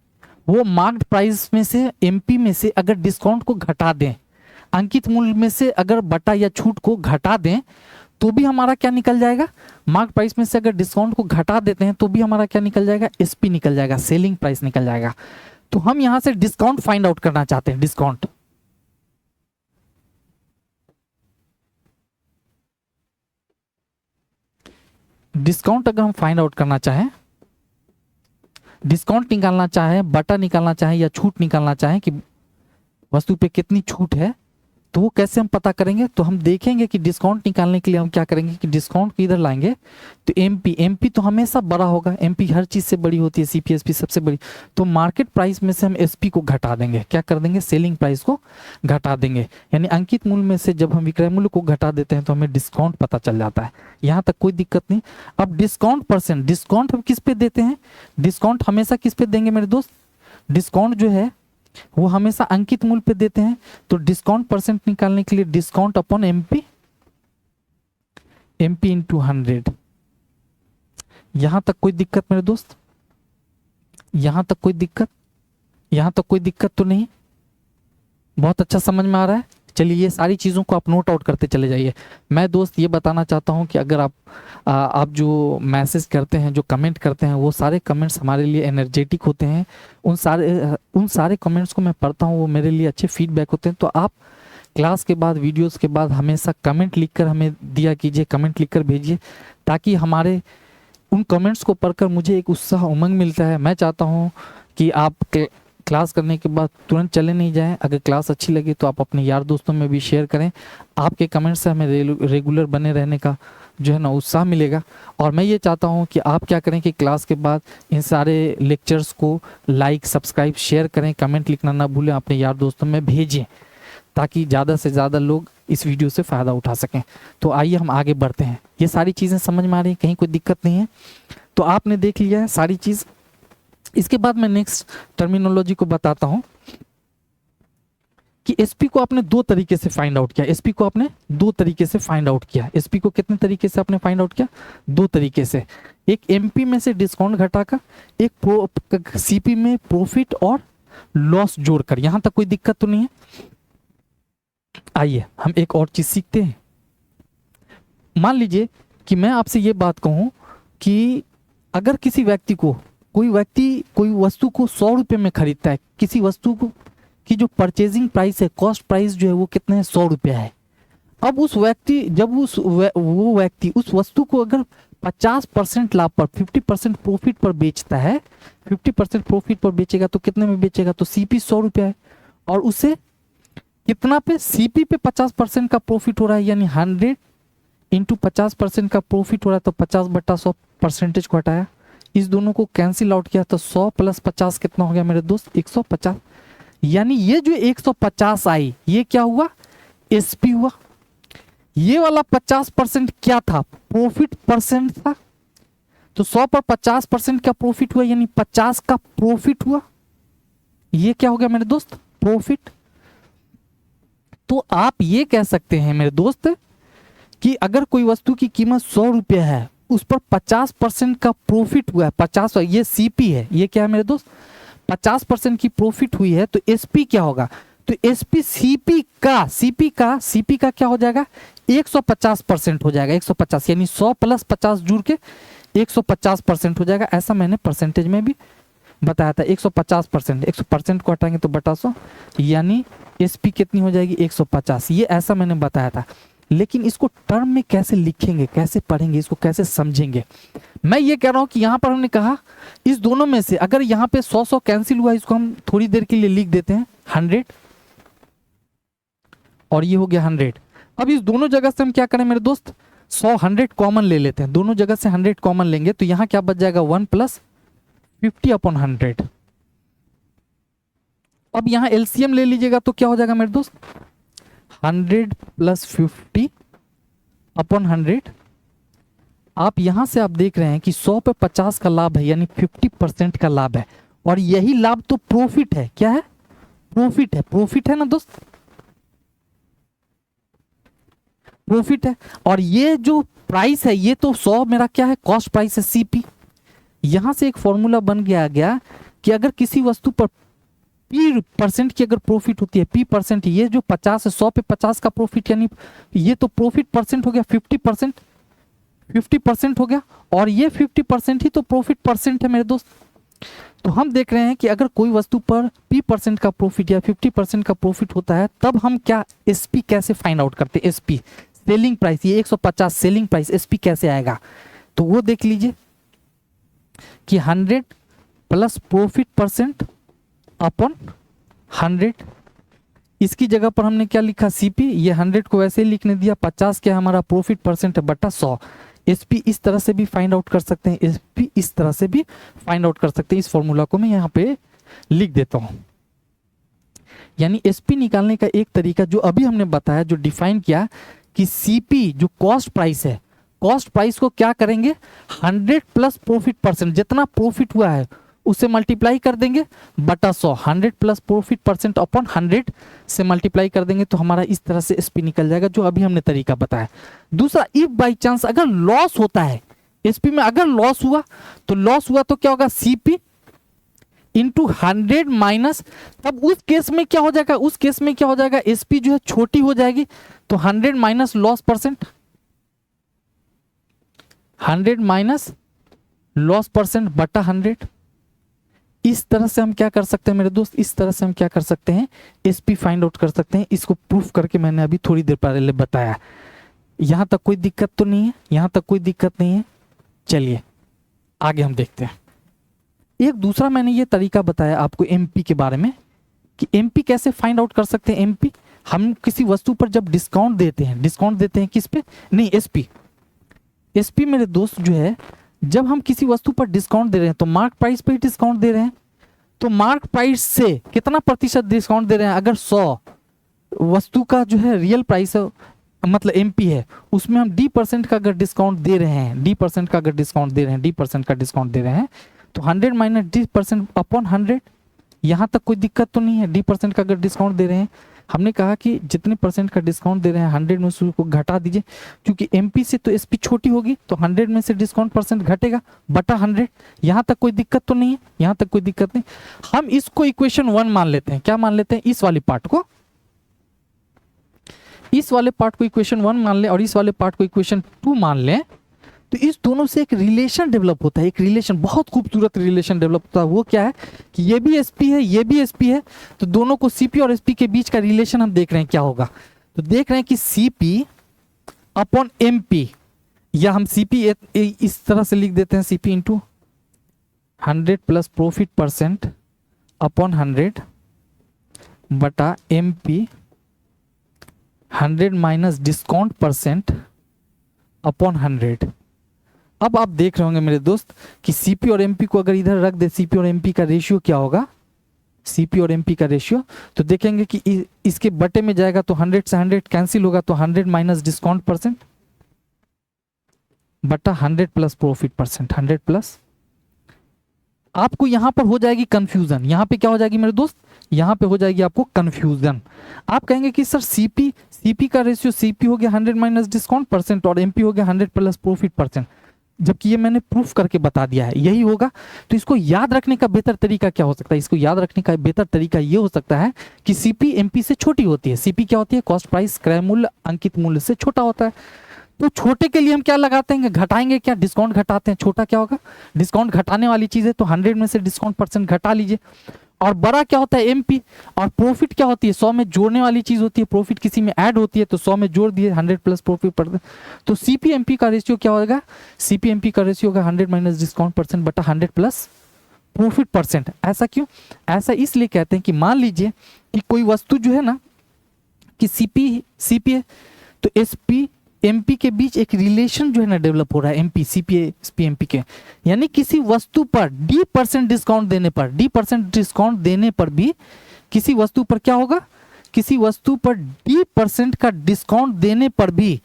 A: वो मार्क्ड प्राइस में से एमपी में से अगर डिस्काउंट को घटा दें, अंकित मूल्य में से अगर बटा या छूट को घटा दें, तो भी हमारा क्या निकल जाएगा? मार्क प्राइस में से अगर डिस्काउंट को घटा देते हैं तो भी हमारा क्या निकल जाएगा? एसपी निकल जाएगा, सेलिंग प्राइस निकल जाएगा। तो हम यहां से डिस्काउंट फाइंड आउट करना चाहते हैं। डिस्काउंट अगर हम फाइंड आउट करना चाहें, डिस्काउंट निकालना चाहें, बटा निकालना चाहें या छूट निकालना चाहें कि वस्तु पे कितनी छूट है, तो वो कैसे हम पता करेंगे? तो हम देखेंगे कि डिस्काउंट निकालने के लिए हम क्या करेंगे कि डिस्काउंट को इधर लाएंगे तो एमपी तो हमेशा बड़ा होगा, एमपी हर चीज से बड़ी होती है, सीपीएसपी सबसे बड़ी। तो मार्केट प्राइस में से हम एसपी को घटा देंगे, क्या कर देंगे? सेलिंग प्राइस को घटा देंगे। यानी अंकित मूल्य में से जब हम विक्रय मूल्य को घटा देते हैं तो हमें डिस्काउंट पता चल जाता है। यहाँ तक कोई दिक्कत नहीं। अब डिस्काउंट परसेंट, डिस्काउंट हम किस पे देते हैं? डिस्काउंट हमेशा किस पे देंगे मेरे दोस्त? डिस्काउंट जो है वो हमेशा अंकित मूल्य पे देते हैं। तो डिस्काउंट परसेंट निकालने के लिए discount upon MP, MP into 100। यहां तक कोई दिक्कत मेरे दोस्त? यहां तक कोई दिक्कत? यहां तक कोई दिक्कत तो नहीं? बहुत अच्छा समझ में आ रहा है। चलिए ये सारी चीज़ों को आप नोट आउट करते चले जाइए। मैं दोस्त ये बताना चाहता हूं कि अगर आप जो मैसेज करते हैं, जो कमेंट करते हैं, वो सारे कमेंट्स हमारे लिए एनर्जेटिक होते हैं। उन सारे कमेंट्स को मैं पढ़ता हूं, वो मेरे लिए अच्छे फीडबैक होते हैं। तो आप क्लास के बाद, वीडियोस के बाद हमेशा कमेंट लिखकर हमें दिया कीजिए, कमेंट लिखकर भेजिए, ताकि हमारे उन कमेंट्स को पढ़कर मुझे एक उत्साह, उमंग मिलता है। मैं चाहता हूँ कि आप क्लास करने के बाद तुरंत चले नहीं जाएं। अगर क्लास अच्छी लगे तो आप अपने यार दोस्तों में भी शेयर करें। आपके कमेंट्स से हमें रेगुलर बने रहने का जो है ना उत्साह मिलेगा। और मैं ये चाहता हूँ कि आप क्या करें कि क्लास के बाद इन सारे लेक्चर्स को लाइक, सब्सक्राइब, शेयर करें, कमेंट लिखना ना भूलें, अपने यार दोस्तों में भेजें, ताकि ज़्यादा से ज़्यादा लोग इस वीडियो से फ़ायदा उठा सकें। तो आइए हम आगे बढ़ते हैं। ये सारी चीज़ें समझ में आ रही हैं, कहीं कोई दिक्कत नहीं है? तो आपने देख लिया है सारी चीज़। इसके बाद मैं नेक्स्ट टर्मिनोलॉजी को बताता हूं कि एसपी को आपने दो तरीके से फाइंड आउट किया। एसपी को आपने दो तरीके से फाइंड आउट किया। एसपी को कितने तरीके से आपने फाइंड आउट किया? दो तरीके से। एक एमपी में से डिस्काउंट घटाकर, एक सीपी में प्रॉफिट और लॉस जोड़कर। यहां तक कोई दिक्कत तो नहीं है? आइए हम एक और चीज सीखते हैं। मान लीजिए कि मैं आपसे ये बात कहूं कि अगर किसी व्यक्ति को, कोई वस्तु को 100 रुपये में खरीदता है, किसी वस्तु को की जो परचेजिंग प्राइस है, कॉस्ट प्राइस जो है वो कितने है? 100 रुपया है। अब उस व्यक्ति जब वो व्यक्ति उस वस्तु को अगर 50% लाभ पर, 50% प्रॉफिट पर बेचता है, 50% प्रॉफिट पर बेचेगा तो कितने में बेचेगा? तो सीपी 100 रुपया है। और उसे कितना पे? सीपी पे 50% का प्रॉफिट हो रहा है, यानी 100 इंटू 50% का प्रॉफिट हो रहा है। तो 50/100 परसेंटेज को हटाया, इस दोनों को कैंसिल आउट किया तो 100 + 50 कितना हो गया मेरे दोस्त? 150। यानी ये जो 150 आई, ये क्या हुआ? एसपी हुआ। ये वाला 50% क्या था? प्रॉफिट परसेंट था। तो 100 पर 50% का प्रॉफिट हुआ, यानी 50 का प्रॉफिट हुआ। ये क्या हो गया मेरे दोस्त? प्रॉफिट। तो आप ये कह सकते हैं मेरे दोस्त कि अगर कोई वस्तु की कीमत 100 रुपया है, उस पर 50% का प्रॉफिट हुआ है, 50, ये सीपी है, ये क्या है मेरे दोस्त? 50% की प्रॉफिट हुई है, तो एसपी क्या होगा? तो एसपी सीपी का क्या हो जाएगा? 150% हो जाएगा। 150 यानी 100 + 50 जुड़ के 150% हो जाएगा। ऐसा मैंने परसेंटेज में भी बताया था। 150%, 100% को हटाएंगे तो बटा 100, यानी एसपी कितनी हो जाएगी? 150। ये ऐसा मैंने बताया था। लेकिन इसको टर्म में कैसे लिखेंगे, कैसे पढ़ेंगे, इसको कैसे समझेंगे? मैं ये कह रहा हूं कि यहां पर हमने कहा इस दोनों में से अगर यहां पे 100 कैंसिल हुआ, इसको हम थोड़ी देर के लिए लिख देते हैं 100, और ये हो गया 100। अब इस दोनों जगह से हम क्या करें मेरे दोस्त? 100 कॉमन ले लेते हैं। दोनों जगह से 100 कॉमन लेंगे तो यहां क्या बच जाएगा? 1 + 50/100। अब यहाँ एलसीएम ले लीजिएगा तो क्या हो जाएगा मेरे दोस्त, 100 प्लस 50 अपॉन 100। आप यहां से आप देख रहे हैं कि 100 पे 50 का लाभ है, यानी 50% का लाभ है, और यही लाभ तो प्रॉफिट है। क्या है? प्रॉफिट है। प्रॉफिट है ना दोस्त, प्रॉफिट है। और ये जो प्राइस है ये तो 100 मेरा क्या है, कॉस्ट प्राइस है, सीपी। यहां से एक फॉर्मूला बन गया कि अगर किसी वस्तु पर P% की अगर प्रॉफिट होती है, P%, ये जो 50 है, 100 पे 50 का प्रॉफिट, यानी ये तो प्रॉफिट परसेंट हो गया, 50% हो गया, और ये 50% ही तो प्रॉफिट परसेंट है मेरे दोस्त। तो हम देख रहे हैं कि अगर कोई वस्तु पर P% का प्रॉफिट या 50% का प्रॉफिट होता है, तब हम क्या SP कैसे फाइंड आउट करते हैं? SP सेलिंग प्राइस, ये 150 सेलिंग प्राइस, SP कैसे आएगा? तो वो देख लीजिए कि 100 प्लस प्रॉफिट परसेंट अपॉन 100। इसकी जगह पर हमने क्या लिखा, CP। ये 100 को वैसे ही लिखने दिया, 50 क्या हमारा प्रॉफिट परसेंट है बटा 100। SP इस तरह से भी फाइंड आउट कर सकते हैं, SP इस तरह से भी फाइंड आउट कर सकते हैं। इस फॉर्मूला को मैं यहाँ पे लिख देता हूँ। यानी SP निकालने का एक तरीका जो अभी हमने बताया, जो डिफाइन किया कि CP जो कॉस्ट प्राइस है, कॉस्ट प्राइस को क्या करेंगे, 100 प्लस प्रॉफिट परसेंट, जितना प्रॉफिट हुआ है उससे मल्टीप्लाई कर देंगे बटा 100। 100 प्लस प्रॉफिट परसेंट अपॉन 100 से मल्टीप्लाई कर देंगे तो हमारा इस तरह से SP निकल जाएगा, जो अभी हमने तरीका बताया। दूसरा, इफ बाई चांस अगर लॉस होता है SP में, अगर लॉस हुआ तो क्या होगा, CP इंटू 100 माइनस, तब उस केस में क्या हो जाएगा, SP जो है छोटी हो जाएगी, तो 100 minus loss percent, 100 minus loss percent बटा 100। इस तरह से हम क्या कर सकते हैं मेरे दोस्त, इस तरह से हम क्या कर सकते हैं, SP फाइंड आउट कर सकते हैं। इसको प्रूफ करके मैंने अभी थोड़ी देर पहले बताया। यहां तक कोई दिक्कत तो नहीं है? यहां तक कोई दिक्कत नहीं है? चलिए आगे हम देखते हैं। एक दूसरा मैंने ये तरीका बताया आपको MP के बारे में, कि MP कैसे फाइंड आउट कर सकते हैं। MP हम किसी वस्तु पर जब डिस्काउंट देते हैं किस पे, नहीं SP मेरे दोस्त जो है, जब हम किसी वस्तु पर डिस्काउंट दे रहे हैं तो मार्क प्राइस पे ही डिस्काउंट दे रहे हैं। तो मार्क प्राइस से कितना प्रतिशत डिस्काउंट दे रहे हैं? अगर 100 वस्तु का जो है रियल प्राइस है, मतलब MP है, उसमें हम D% का अगर डिस्काउंट दे रहे हैं, D% का डिस्काउंट दे रहे हैं, तो 100 माइनस D% अपॉन 100। यहाँ तक कोई दिक्कत तो नहीं है? D% का अगर डिस्काउंट दे रहे हैं, हमने कहा कि जितने परसेंट का डिस्काउंट दे रहे हैं 100 में उसको घटा दीजिए, क्योंकि MP से तो SP छोटी होगी, तो 100 में से डिस्काउंट परसेंट घटेगा बटा 100। यहाँ तक कोई दिक्कत तो नहीं है? यहाँ तक कोई दिक्कत नहीं। हम इसको इक्वेशन 1 मान लेते हैं। क्या मान लेते हैं? इस वाले पार्ट को इक्वेशन 1 मान लें और इस वाले पार्ट को इक्वेशन 2 मान लें, तो इस दोनों से एक रिलेशन डेवलप होता है, एक रिलेशन, बहुत खूबसूरत रिलेशन डेवलप होता है। वो क्या है कि ये भी SP है, ये भी SP है, तो दोनों को CP और SP के बीच का रिलेशन हम देख रहे हैं क्या होगा। तो देख रहे हैं कि CP अपॉन MP, या हम CP इस तरह से लिख देते हैं, CP into 100 plus profit percent upon 100 बटा MP 100 minus discount percent upon 100। अब आप देख रहे होंगे मेरे दोस्त कि CP और MP को अगर इधर रख दे, CP और MP का रेशियो क्या होगा, CP और MP का रेशियो, तो देखेंगे कि इसके बटे में जाएगा तो 100 से 100 कैंसिल होगा, तो 100 माइनस डिस्काउंट परसेंट बटा 100 प्लस प्रॉफिट परसेंट, 100 प्लस। आपको यहां पर हो जाएगी कंफ्यूजन। यहां पे क्या हो जाएगी मेरे दोस्त, यहां पे हो जाएगी आपको कंफ्यूजन। आप कहेंगे कि सर CP का रेशियो, CP हो गया 100 माइनस डिस्काउंट परसेंट और MP हो गया 100 प्लस प्रॉफिट परसेंट, जबकि ये मैंने प्रूफ करके बता दिया है यही होगा। तो इसको याद रखने का बेहतर तरीका क्या हो सकता है? इसको याद रखने का बेहतर तरीका ये हो सकता है कि CP MP से छोटी होती है। CP क्या होती है? कॉस्ट प्राइस क्रय मूल्य अंकित मूल्य से छोटा होता है। तो छोटे के लिए हम क्या लगाते हैं, घटाएंगे क्या, डिस्काउंट घटाते हैं। छोटा क्या होगा, डिस्काउंट घटाने वाली चीज है, तो 100 में से डिस्काउंट परसेंट घटा लीजिए। और बड़ा क्या होता है, MP। और प्रॉफिट क्या होती है, 100 में जोड़ने वाली चीज होती है। प्रॉफिट किसी में ऐड होती है तो 100 में जोड़ दिए, 100 प्लस प्रॉफिट परसेंट। तो CP MP का रेशियो क्या होगा, CP MP का रेशियो होगा 100 माइनस डिस्काउंट परसेंट बटा 100 प्लस प्रॉफिट परसेंट। ऐसा क्यों? ऐसा इसलिए कहते हैं कि मान लीजिए कि कोई वस्तु जो है ना कि CP है, तो SP MP के बीच एक रिलेशन जो है ना डेवलप हो रहा है, CP MP के, यानी किसी वस्तु पर D% डिस्काउंट देने पर भी किसी वस्तु पर क्या होगा, किसी वस्तु पर D% का डिस्काउंट देने पर भी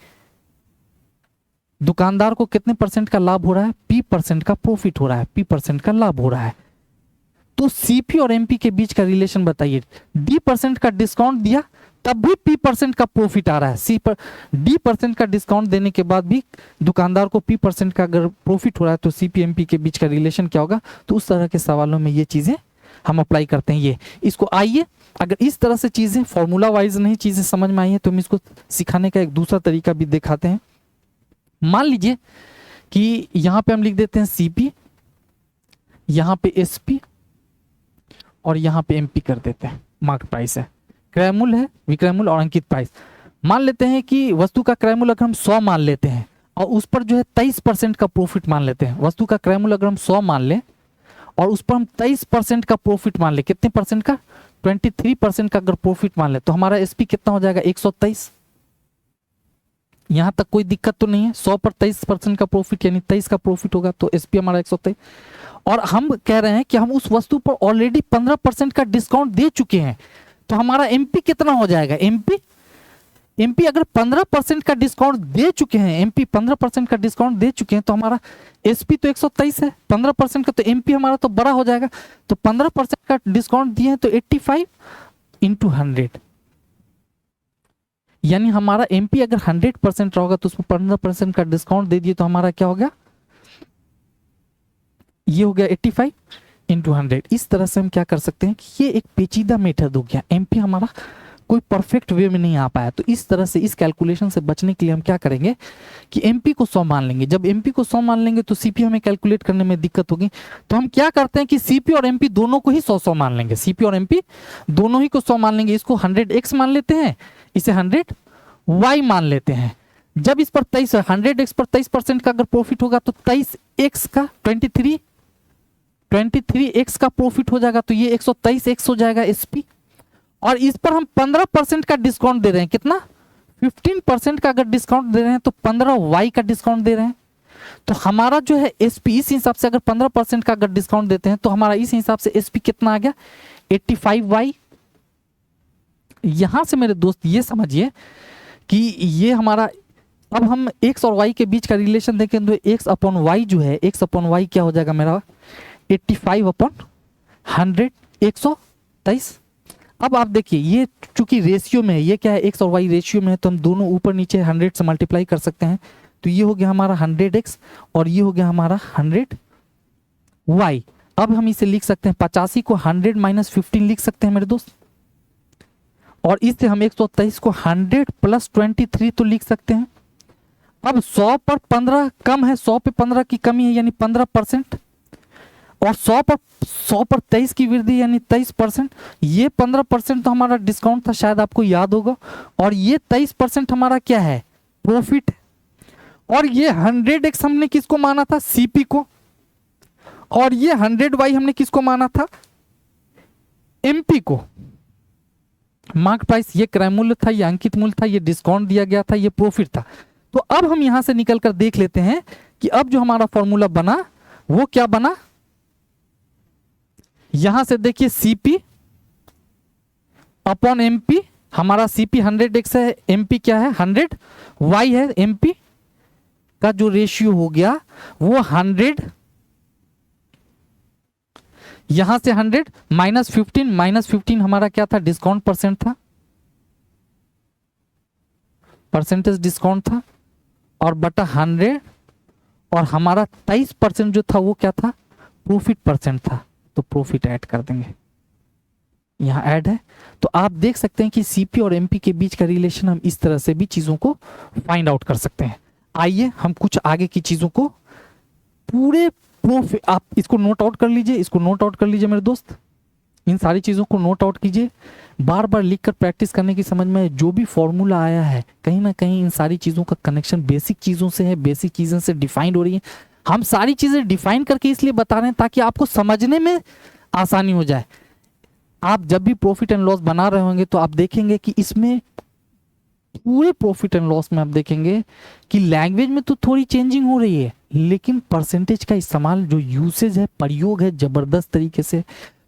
A: दुकानदार को कितने परसेंट का लाभ हो रहा है, P% का प्रॉफिट हो रहा है, P% का लाभ हो रहा है। तो सीपी और एमपी के बीच का रिलेशन बताइए। D% का डिस्काउंट दिया तब भी P% का प्रॉफिट आ रहा है, D% का डिस्काउंट देने के बाद भी दुकानदार को P% का अगर प्रॉफिट हो रहा है तो CP-MP के बीच का रिलेशन क्या होगा। तो उस तरह के सवालों में ये चीजें हम अप्लाई करते हैं। ये इसको आइए, अगर इस तरह से चीजें फॉर्मूला वाइज नहीं चीजें समझ में आई है तो हम इसको सिखाने का एक दूसरा तरीका भी दिखाते हैं। मान लीजिए कि यहां पे हम लिख देते हैं CP, यहां पे SP और यहां पे MP कर देते हैं। मार्केट प्राइस है, क्रय मूल्य है, विक्रय मूल्य और अंकित प्राइस। मान लेते हैं कि वस्तु का क्रय मूल्य अगर हम 100 मान लेते हैं और उस पर जो है 23% का प्रॉफिट मान लेते हैं। वस्तु का क्रय मूल्य अगर हम 100 मान लें और उस पर हम 23% का प्रॉफिट मान लें, कितने परसेंट का, 23% का अगर प्रॉफिट मान ले तो हमारा SP कितना हो जाएगा, 123। यहां तक कोई दिक्कत तो नहीं है। 100 पर 23% का प्रॉफिट यानी 23 का प्रॉफिट होगा तो SP हमारा 123। और हम कह रहे हैं कि हम उस वस्तु पर ऑलरेडी 15% का डिस्काउंट दे चुके हैं तो हमारा MP कितना हो जाएगा, MP अगर 15% का डिस्काउंट दे चुके हैं, MP 15% का डिस्काउंट दे चुके हैं तो हमारा SP तो 123 है, 15% का तो MP हमारा तो बड़ा हो जाएगा। तो 15% का डिस्काउंट दिए हैं तो 85 इंटू 100, यानी हमारा MP अगर 100% रहोगा तो उसमें 15% का डिस्काउंट दे दिए तो हमारा क्या हो गया, ये हो गया 85 इंटू 100। इस तरह से हम क्या कर सकते हैं कि ये एक पेचीदा मेथड हो गया, MP हमारा कोई परफेक्ट वे में नहीं आ पाया। तो इस तरह से इस कैलकुलेशन से बचने के लिए हम क्या करेंगे कि MP को 100 मान लेंगे। जब MP को 100 मान लेंगे तो CP हमें कैलकुलेट करने में दिक्कत होगी, तो हम क्या करते हैं कि CP और MP दोनों को ही 100-100 मान लेंगे। CP और MP दोनों ही को 100 मान लेंगे। इसको 100x मान लेते हैं, इसे 100y मान लेते हैं। जब इस पर 100x पर 23% का अगर प्रॉफिट होगा तो 23x का 23x का प्रॉफिट हो जाएगा तो ये 123x हो जाएगा SP। और इस पर हम 15% का डिस्काउंट दे रहे हैं, कितना, 15% का अगर डिस्काउंट दे रहे हैं तो 15y का डिस्काउंट दे रहे हैं। तो हमारा जो है SP इस हिसाब से अगर 15% का अगर डिस्काउंट देते हैं तो हमारा इस हिसाब से SP कितना आ गया, 85y। यहां से मेरे दोस्त ये समझिए कि ये हमारा, अब हम x और y के बीच का रिलेशन देखें तो x/y जो है, x/y क्या हो जाएगा मेरा, 85/100, 123। अब आप देखिए ये चूंकि रेशियो में है, ये क्या है, x और y रेशियो में है तो हम दोनों ऊपर नीचे 100 से मल्टीप्लाई कर सकते हैं। तो ये हो गया हमारा 100x और ये हो गया हमारा 100y। अब हम इसे लिख सकते हैं 85 को 100 - 15 लिख सकते हैं मेरे दोस्त। और इससे हम 123 को 100 + 23 तो लिख सकते हैं। अब 100 पर 15 कम है, 100 पे 15 की कमी है यानी 15%। और 100 पर 23 की वृद्धि यानी 23%। ये 15% तो हमारा डिस्काउंट था, शायद आपको याद होगा। और ये 23% हमारा क्या है, प्रॉफिट। और ये 100x हमने किसको माना था, CP को। और ये 100y हमने किसको माना था, MP को। मार्केट प्राइस ये क्रय मूल्य था, ये अंकित मूल्य था, ये डिस्काउंट दिया गया था, ये प्रॉफिट था। तो अब हम यहां से निकल कर देख लेते हैं कि अब जो हमारा फॉर्मूला बना वो क्या बना। यहां से देखिए CP अपॉन MP, हमारा CP 100x है, MP क्या है 100y है। MP का जो रेशियो हो गया वो 100, यहां से 100 -15 हमारा क्या था, डिस्काउंट परसेंट था, परसेंटेज डिस्काउंट था, और बटा 100 और हमारा 23% जो था वो क्या था, प्रॉफिट परसेंट था। तो प्रॉफिट ऐड कर देंगे, यहां ऐड है। तो आप देख सकते हैं कि CP और MP के बीच का रिलेशन हम इस तरह से भी चीजों को फाइंड आउट कर सकते हैं। आइए हम कुछ आगे की चीजों को पूरे प्रॉफिट, आप इसको नोट आउट कर लीजिए, इसको नोट आउट कर लीजिए मेरे दोस्त, इन सारी चीजों को नोट आउट कीजिए। बार बार लिखकर प्रैक्टिस करने की समझ में जो भी फॉर्मूला आया है कहीं ना कहीं इन सारी चीजों का कनेक्शन बेसिक चीजों से है, बेसिक चीजों से डिफाइंड हो रही है। हम सारी चीजें डिफाइन करके इसलिए बता रहे हैं ताकि आपको समझने में आसानी हो जाए। आप जब भी प्रॉफिट एंड लॉस बना रहे होंगे तो आप देखेंगे कि इसमें पूरे प्रॉफिट एंड लॉस में आप देखेंगे कि लैंग्वेज में तो थोड़ी चेंजिंग हो रही है, लेकिन परसेंटेज का इस्तेमाल जो यूसेज है, प्रयोग है जबरदस्त तरीके से।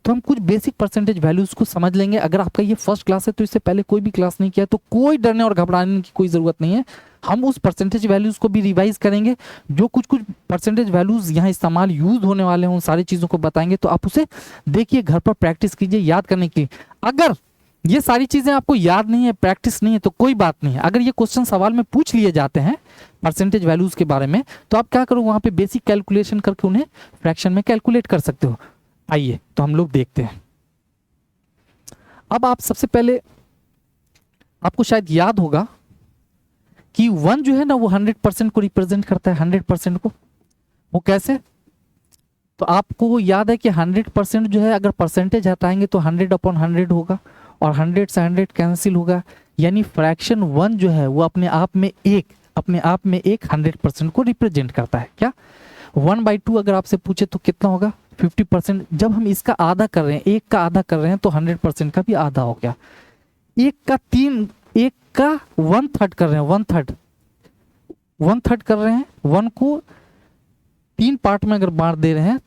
A: तो हम कुछ बेसिक परसेंटेज वैल्यूज को समझ लेंगे। अगर आपका ये फर्स्ट क्लास है तो इससे पहले कोई भी क्लास नहीं किया तो कोई डरने और घबराने की कोई ज़रूरत नहीं है। हम उस परसेंटेज वैल्यूज़ को भी रिवाइज करेंगे, जो कुछ कुछ परसेंटेज वैल्यूज़ यहाँ इस्तेमाल यूज होने वाले हैं उन सारी चीज़ों को बताएंगे। तो आप उसे देखिए, घर पर प्रैक्टिस कीजिए याद करने के लिए। अगर ये सारी चीज़ें आपको याद नहीं है, प्रैक्टिस नहीं है, तो कोई बात नहीं है। अगर ये क्वेश्चन सवाल में पूछ लिए जाते हैं परसेंटेज वैल्यूज़ के बारे में, तो आप क्या करो, वहाँ पे बेसिक कैलकुलेशन करके उन्हें फ्रैक्शन में कैलकुलेट कर सकते हो। आइए तो हम लोग देखते हैं। अब आप सबसे पहले, आपको शायद याद होगा कि 1 जो है ना वो 100% को रिप्रेजेंट करता है, 100% को। वो कैसे? तो आपको याद है कि 100% जो है, अगर परसेंटेज हटाएंगे तो 100/100 होगा और 100 से 100 कैंसिल होगा, यानी फ्रैक्शन 1 जो है वो अपने आप में एक 100% को रिप्रेजेंट करता है। क्या 1/2 अगर आपसे पूछे तो कितना होगा? 50%। जब हम इसका आधा कर रहे हैं, एक का आधा कर रहे हैं, तो 100% का भी आधा हो गया। एक का 1/3 कर रहे हैं, 1/3 कर रहे हैं। 1 को 3 पार्ट में अगर बांट दे रहे हैं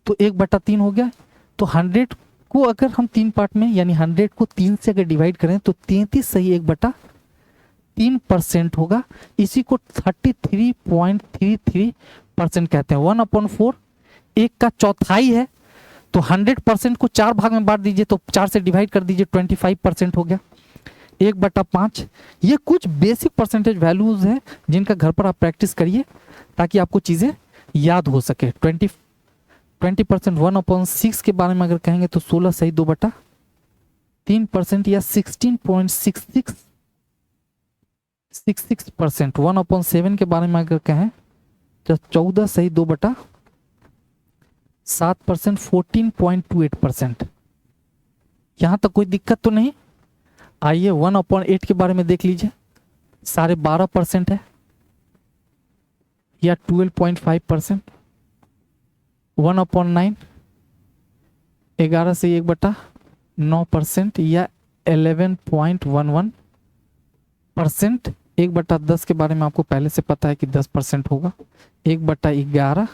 A: तो 1/3 हो गया। तो 100 को अगर हम 3 पार्ट में, यानी 100 को 3 से अगर डिवाइड करें तो 33 सही 1/3% होगा। इसी को 33.33% कहते हैं। 1/4 एक का चौथाई है, तो 100% को 4 भाग में बांट दीजिए, तो 4 से डिवाइड कर दीजिए, 25% हो गया। 1/5। ये कुछ बेसिक परसेंटेज वैल्यूज हैं जिनका घर पर आप प्रैक्टिस करिए ताकि आपको चीज़ें याद हो सके। 20% 1/6 के बारे में अगर कहेंगे तो 16 सही 2/3% या 16.66%। 1/7 के बारे में अगर कहें तो 14 सही 2/7%, 14.28%। यहाँ तक कोई दिक्कत तो नहीं? आइए 1/8 के बारे में देख लीजिए, 12.5% है या 12.5%। 1/9 11 से 1/9% या 11.11%। 1/10 के बारे में आपको पहले से पता है कि 10% होगा। 1/11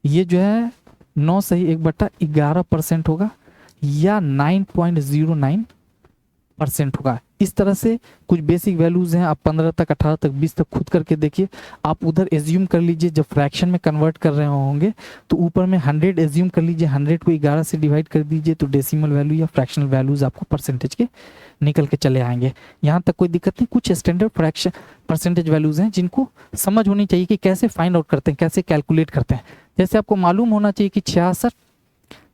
A: ये जो है 9 सही 1/11% होगा या 9.09% होगा। इस तरह से कुछ बेसिक वैल्यूज हैं। आप 15 तक, 18 तक, 20 तक खुद करके देखिए। आप उधर एज्यूम कर लीजिए, जब फ्रैक्शन में कन्वर्ट कर रहे होंगे तो ऊपर में 100 एज्यूम कर लीजिए, 100 को 11 से डिवाइड कर दीजिए, तो डेसिमल वैल्यू या फ्रैक्शनल वैल्यूज आपको परसेंटेज के निकल के चले आएंगे। यहाँ तक कोई दिक्कत नहीं। कुछ स्टैंडर्ड फ्रैक्शन परसेंटेज वैल्यूज हैं जिनको समझ होनी चाहिए कि कैसे फाइंड आउट करते हैं, कैसे कैलकुलेट करते हैं। जैसे आपको मालूम होना चाहिए कि 66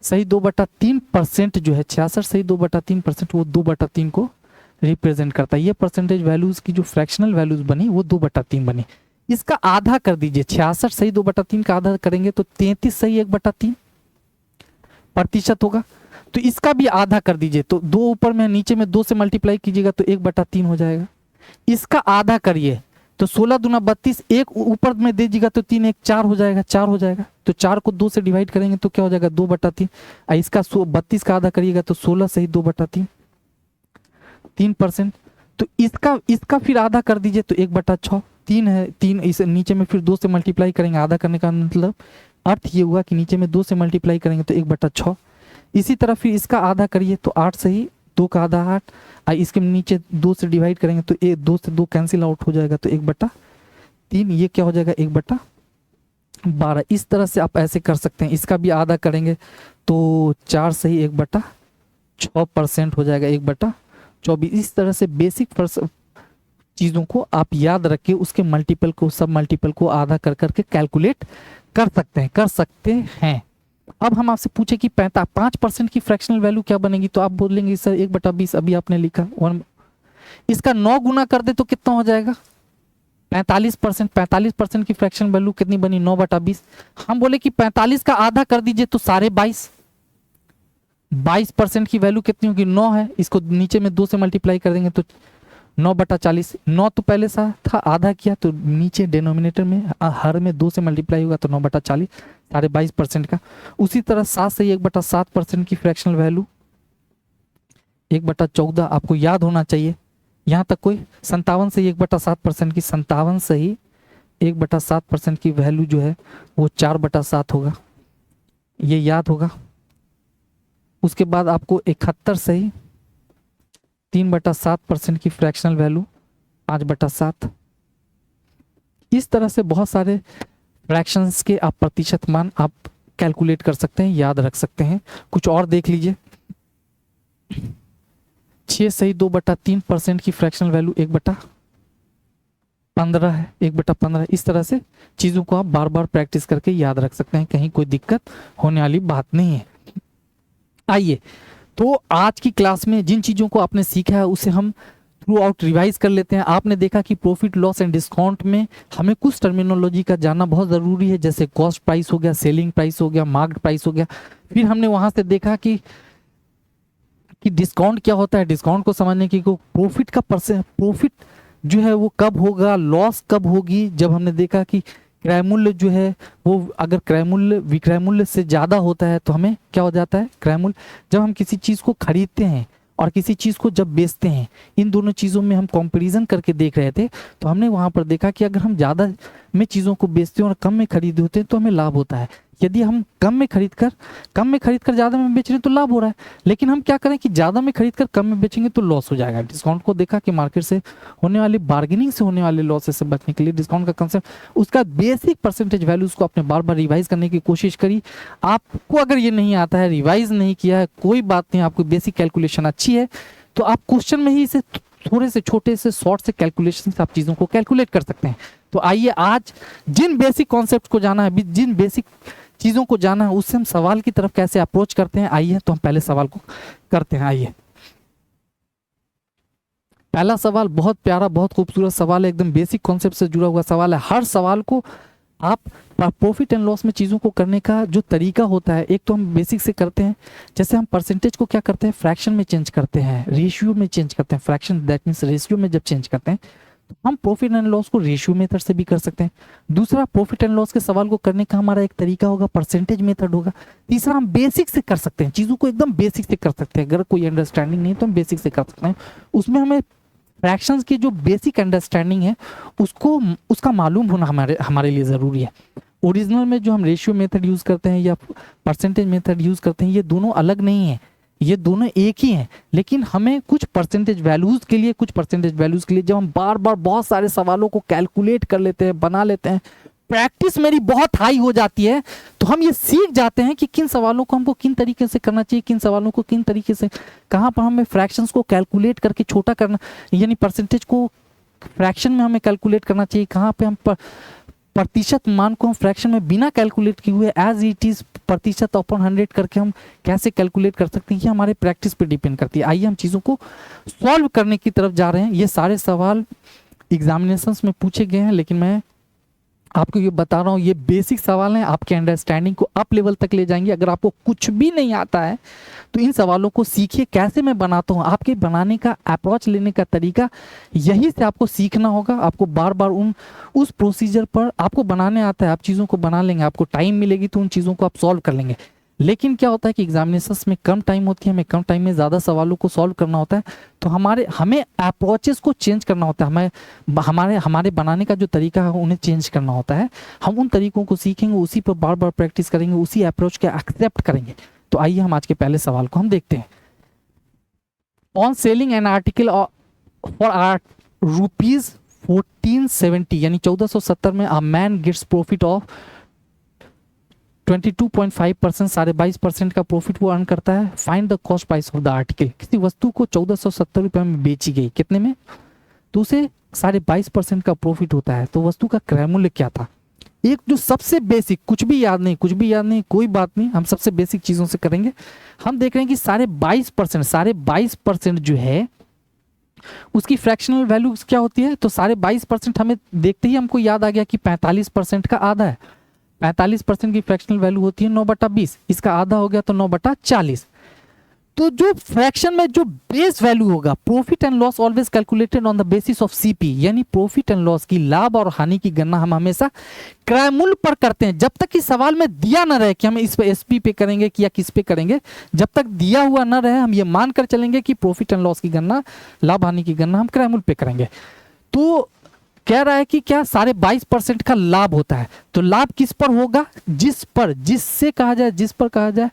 A: सही 2/3% जो है, 66 सही 2/3%, वो 2/3 को रिप्रेजेंट करता है। ये परसेंटेज वैल्यूज की जो फ्रैक्शनल वैल्यूज बनी वो 2/3 बनी। इसका आधा कर दीजिए, 66 सही 2/3 का आधा करेंगे तो 33 सही 1/3% होगा। तो इसका भी आधा कर दीजिए, तो 2 ऊपर में, नीचे में 2 से मल्टीप्लाई कीजिएगा तो 1/3 हो जाएगा। इसका आधा करिए तो 16 दूना 32, एक ऊपर में दे दीजिएगा तो 3 1 4 हो जाएगा, 4 हो जाएगा। तो 4 को 2 से डिवाइड करेंगे तो क्या हो जाएगा? 2/3। इसका 32 का आधा करिएगा तो 16 सही 2/3, 3%। तो इसका फिर आधा कर दीजिए तो 1/6, 3 है, 3 इस नीचे में फिर 2 से मल्टीप्लाई करेंगे। आधा करने का मतलब अर्थ ये हुआ कि नीचे में 2 से मल्टीप्लाई करेंगे तो 1/6। इसी तरह फिर इसका आधा करिए तो 8 सही, 2 का आधा 8, इसके नीचे 2 से डिवाइड करेंगे तो 2 से 2 कैंसिल आउट हो जाएगा तो 1/3। ये क्या हो जाएगा? 1/12। इस तरह से आप ऐसे कर सकते हैं। इसका भी आधा करेंगे तो 4 सही 1/6% हो जाएगा, 1/24। इस तरह से बेसिक चीज़ों को आप याद रखिए, उसके मल्टीपल को, सब मल्टीपल को आधा कर करके कैलकुलेट कर सकते हैं। अब हम आपसे पूछे कि 5% की फ्रैक्शनल वैल्यू क्या बनेगी, तो आप बोलेंगे सर 1/20 अभी आपने लिखा 1, इसका 9 गुना कर दे तो कितना हो जाएगा? 45%। 45% की फ्रैक्शनल वैल्यू कितनी बनी? 9/20। हम बोले कि 45 का आधा कर दीजिए तो 22.5। 22% की वैल्यू कितनी होगी? 9 है, इसको नीचे में 2 से मल्टीप्लाई कर देंगे तो 9/40। 9 तो पहले सा था, आधा किया तो नीचे डिनोमिनेटर में हर में 2 से मल्टीप्लाई होगा तो 9/40, 22.5% का। उसी तरह 7 से 1/7% की फ्रैक्शनल वैल्यू 1/14 आपको याद होना चाहिए। यहाँ तक कोई 57 से 1/7% की, 57 से ही 1/7% की वैल्यू जो है वो 4/7 होगा। ये याद होगा। उसके बाद आपको 71 से ही 3/7% की फ्रैक्शनल वैल्यू 5/7। इस तरह से बहुत सारे फ्रैक्शंस के आप प्रतिशत मान आप कैलकुलेट कर सकते हैं, याद रख सकते हैं। कुछ और देख लीजिए, 6 सही 2/3% की फ्रैक्शनल वैल्यू 1/15 है, 1/15। इस तरह से चीज़ों को आप बार बार प्रैक्टिस करके याद रख सकते हैं, कहीं कोई दिक्कत होने वाली बात नहीं है। आइए, तो आज की क्लास में जिन चीज़ों को आपने सीखा है उसे हम थ्रू आउट रिवाइज कर लेते हैं। आपने देखा कि प्रॉफिट लॉस एंड डिस्काउंट में हमें कुछ टर्मिनोलॉजी का जानना बहुत ज़रूरी है, जैसे कॉस्ट प्राइस हो गया, सेलिंग प्राइस हो गया, मार्केट प्राइस हो गया। फिर हमने वहाँ से देखा कि डिस्काउंट क्या होता है। डिस्काउंट को समझने की को प्रॉफिट जो है वो कब होगा, लॉस कब होगी। जब हमने देखा कि क्रय मूल्य जो है वो अगर क्रय मूल्य विक्रय मूल्य से ज़्यादा होता है तो हमें क्या हो जाता है, क्रय मूल्य। जब हम किसी चीज़ को खरीदते हैं और किसी चीज़ को जब बेचते हैं, इन दोनों चीज़ों में हम कंपैरिजन करके देख रहे थे, तो हमने वहाँ पर देखा कि अगर हम ज़्यादा में चीज़ों को बेचते हैं और कम में खरीदते होते हैं तो हमें लाभ होता है। यदि हम कम में खरीद कर ज़्यादा में बेच रहे हैं तो लाभ हो रहा है, लेकिन हम क्या करें कि ज़्यादा में खरीद कर कम में बेचेंगे तो लॉस हो जाएगा। डिस्काउंट को देखा कि मार्केट से होने वाली बार्गेनिंग से होने वाले लॉसेस से बचने के लिए डिस्काउंट का कंसेप्ट, उसका बेसिक परसेंटेज वैल्यूज को आपने बार बार रिवाइज करने की कोशिश करी। आपको अगर ये नहीं आता है, रिवाइज नहीं किया है, कोई बात नहीं, आपको बेसिक कैलकुलेशन अच्छी है तो आप क्वेश्चन में ही इसे थोड़े से छोटे से शॉर्ट से कैलकुलेशन से आप चीज़ों को कैलकुलेट कर सकते हैं। तो आइए, आज जिन बेसिक कॉन्सेप्ट को जाना है, जिन बेसिक चीज़ों को जाना है, उससे हम सवाल की तरफ कैसे अप्रोच करते हैं, आइए तो हम पहले सवाल को करते हैं। आइए, पहला सवाल बहुत प्यारा, बहुत खूबसूरत सवाल है, एकदम बेसिक कॉन्सेप्ट से जुड़ा हुआ सवाल है। हर सवाल को आप प्रॉफिट एंड लॉस में चीज़ों को करने का जो तरीका होता है, एक तो हम बेसिक से करते हैं, जैसे हम परसेंटेज को क्या करते हैं, फ्रैक्शन में चेंज करते हैं, रेशियो में चेंज करते हैं। फ्रैक्शन दैट मीन्स रेशियो में जब चेंज करते हैं तो हम प्रॉफिट एंड लॉस को रेशियो मेथड से भी कर सकते हैं। दूसरा, प्रॉफिट एंड लॉस के सवाल को करने का हमारा एक तरीका होगा, परसेंटेज मेथड होगा। तीसरा, हम बेसिक से कर सकते हैं, चीज़ों को एकदम बेसिक से कर सकते हैं। अगर कोई अंडरस्टैंडिंग नहीं तो हम बेसिक से कर सकते हैं। उसमें हमें फ्रैक्शंस की जो बेसिक अंडरस्टैंडिंग है उसका मालूम होना हमारे लिए ज़रूरी है। ओरिजिनल में जो हम रेशियो मेथड यूज़ करते हैं या परसेंटेज मेथड यूज़ करते हैं, ये दोनों अलग नहीं है, ये दोनों एक ही हैं। लेकिन हमें कुछ परसेंटेज वैल्यूज़ के लिए जब हम बार बार बहुत सारे सवालों को कैलकुलेट कर लेते हैं, बना लेते हैं, प्रैक्टिस मेरी बहुत हाई हो जाती है, तो हम ये सीख जाते हैं कि किन सवालों को हमको किन तरीके से करना चाहिए, किन सवालों को किन तरीके से, कहाँ पर हमें फ्रैक्शंस को कैलकुलेट करके छोटा करना, यानी परसेंटेज को फ्रैक्शन में हमें कैलकुलेट करना चाहिए, कहाँ पे हम प्रतिशत मान को हम फ्रैक्शन में बिना कैलकुलेट किए हुए एज इट इज प्रतिशत अपॉन 100 करके हम कैसे कैलकुलेट कर सकते हैं, ये हमारे प्रैक्टिस पे डिपेंड करती है। आइए हम चीज़ों को सॉल्व करने की तरफ जा रहे हैं। ये सारे सवाल एग्जामिनेशंस में पूछे गए हैं, लेकिन मैं आपको ये बता रहा हूँ, ये बेसिक सवाल हैं, आपके अंडरस्टैंडिंग को अप लेवल तक ले जाएंगे। अगर आपको कुछ भी नहीं आता है तो इन सवालों को सीखिए, कैसे मैं बनाता हूँ, आपके बनाने का अप्रोच लेने का तरीका, यही से आपको सीखना होगा। आपको बार बार उस प्रोसीजर पर आपको बनाने आता है, आप चीज़ों को बना लेंगे, आपको टाइम मिलेगी तो उन चीज़ों को आप सॉल्व कर लेंगे। लेकिन क्या होता है कि एग्जामिनेशंस में कम टाइम होती है, हमें कम टाइम में ज़्यादा सवालों को सॉल्व करना होता है, तो हमें अप्रोचेस को चेंज करना होता है, हमारे बनाने का जो तरीका है उन्हें चेंज करना होता है। हम उन तरीकों को सीखेंगे, उसी पर बार बार प्रैक्टिस करेंगे, उसी अप्रोच के एक्सेप्ट करेंगे। तो आइए हम आज के पहले सवाल को हम देखते हैं। On selling an article for ₹1470 यानी 1470 में a man gets profit of 22.5%, 22.5% का प्रॉफिट वो अर्न करता है। Find the cost price of the article. किसी वस्तु को 1470 रुपये में बेची गई, कितने में, तो उसे 22.5% का प्रॉफिट होता है। तो वस्तु का क्रय मूल्य क्या था। एक जो सबसे बेसिक, कुछ भी याद नहीं, कोई बात नहीं, हम सबसे बेसिक चीज़ों से करेंगे। हम देख रहे हैं कि 22.5% जो है उसकी फ्रैक्शनल वैल्यू क्या होती है। तो 22.5% हमें देखते ही हमको याद आ गया कि 45% का आधा है। 45% की फ्रैक्शनल वैल्यू होती है 9/20, इसका आधा हो गया तो 9/40। तो जो फ्रैक्शन में जो बेस वैल्यू होगा, profit and loss always calculated on the basis of CP, यानी प्रॉफिट एंड लॉस की, लाभ और हानि की गणना हम हमेशा क्रय मूल्य पर करते हैं। जब तक कि सवाल में दिया न रहे कि हम इस पे एसपी पे करेंगे कि या किस पे करेंगे, जब तक दिया हुआ न रहे हम ये मानकर चलेंगे कि प्रॉफिट एंड लॉस की गणना, लाभ हानि की गणना हम क्रय मूल्य पे करेंगे। तो कह रहा है कि क्या 22.5% का लाभ होता है। तो लाभ किस पर होगा, जिस पर कहा जाए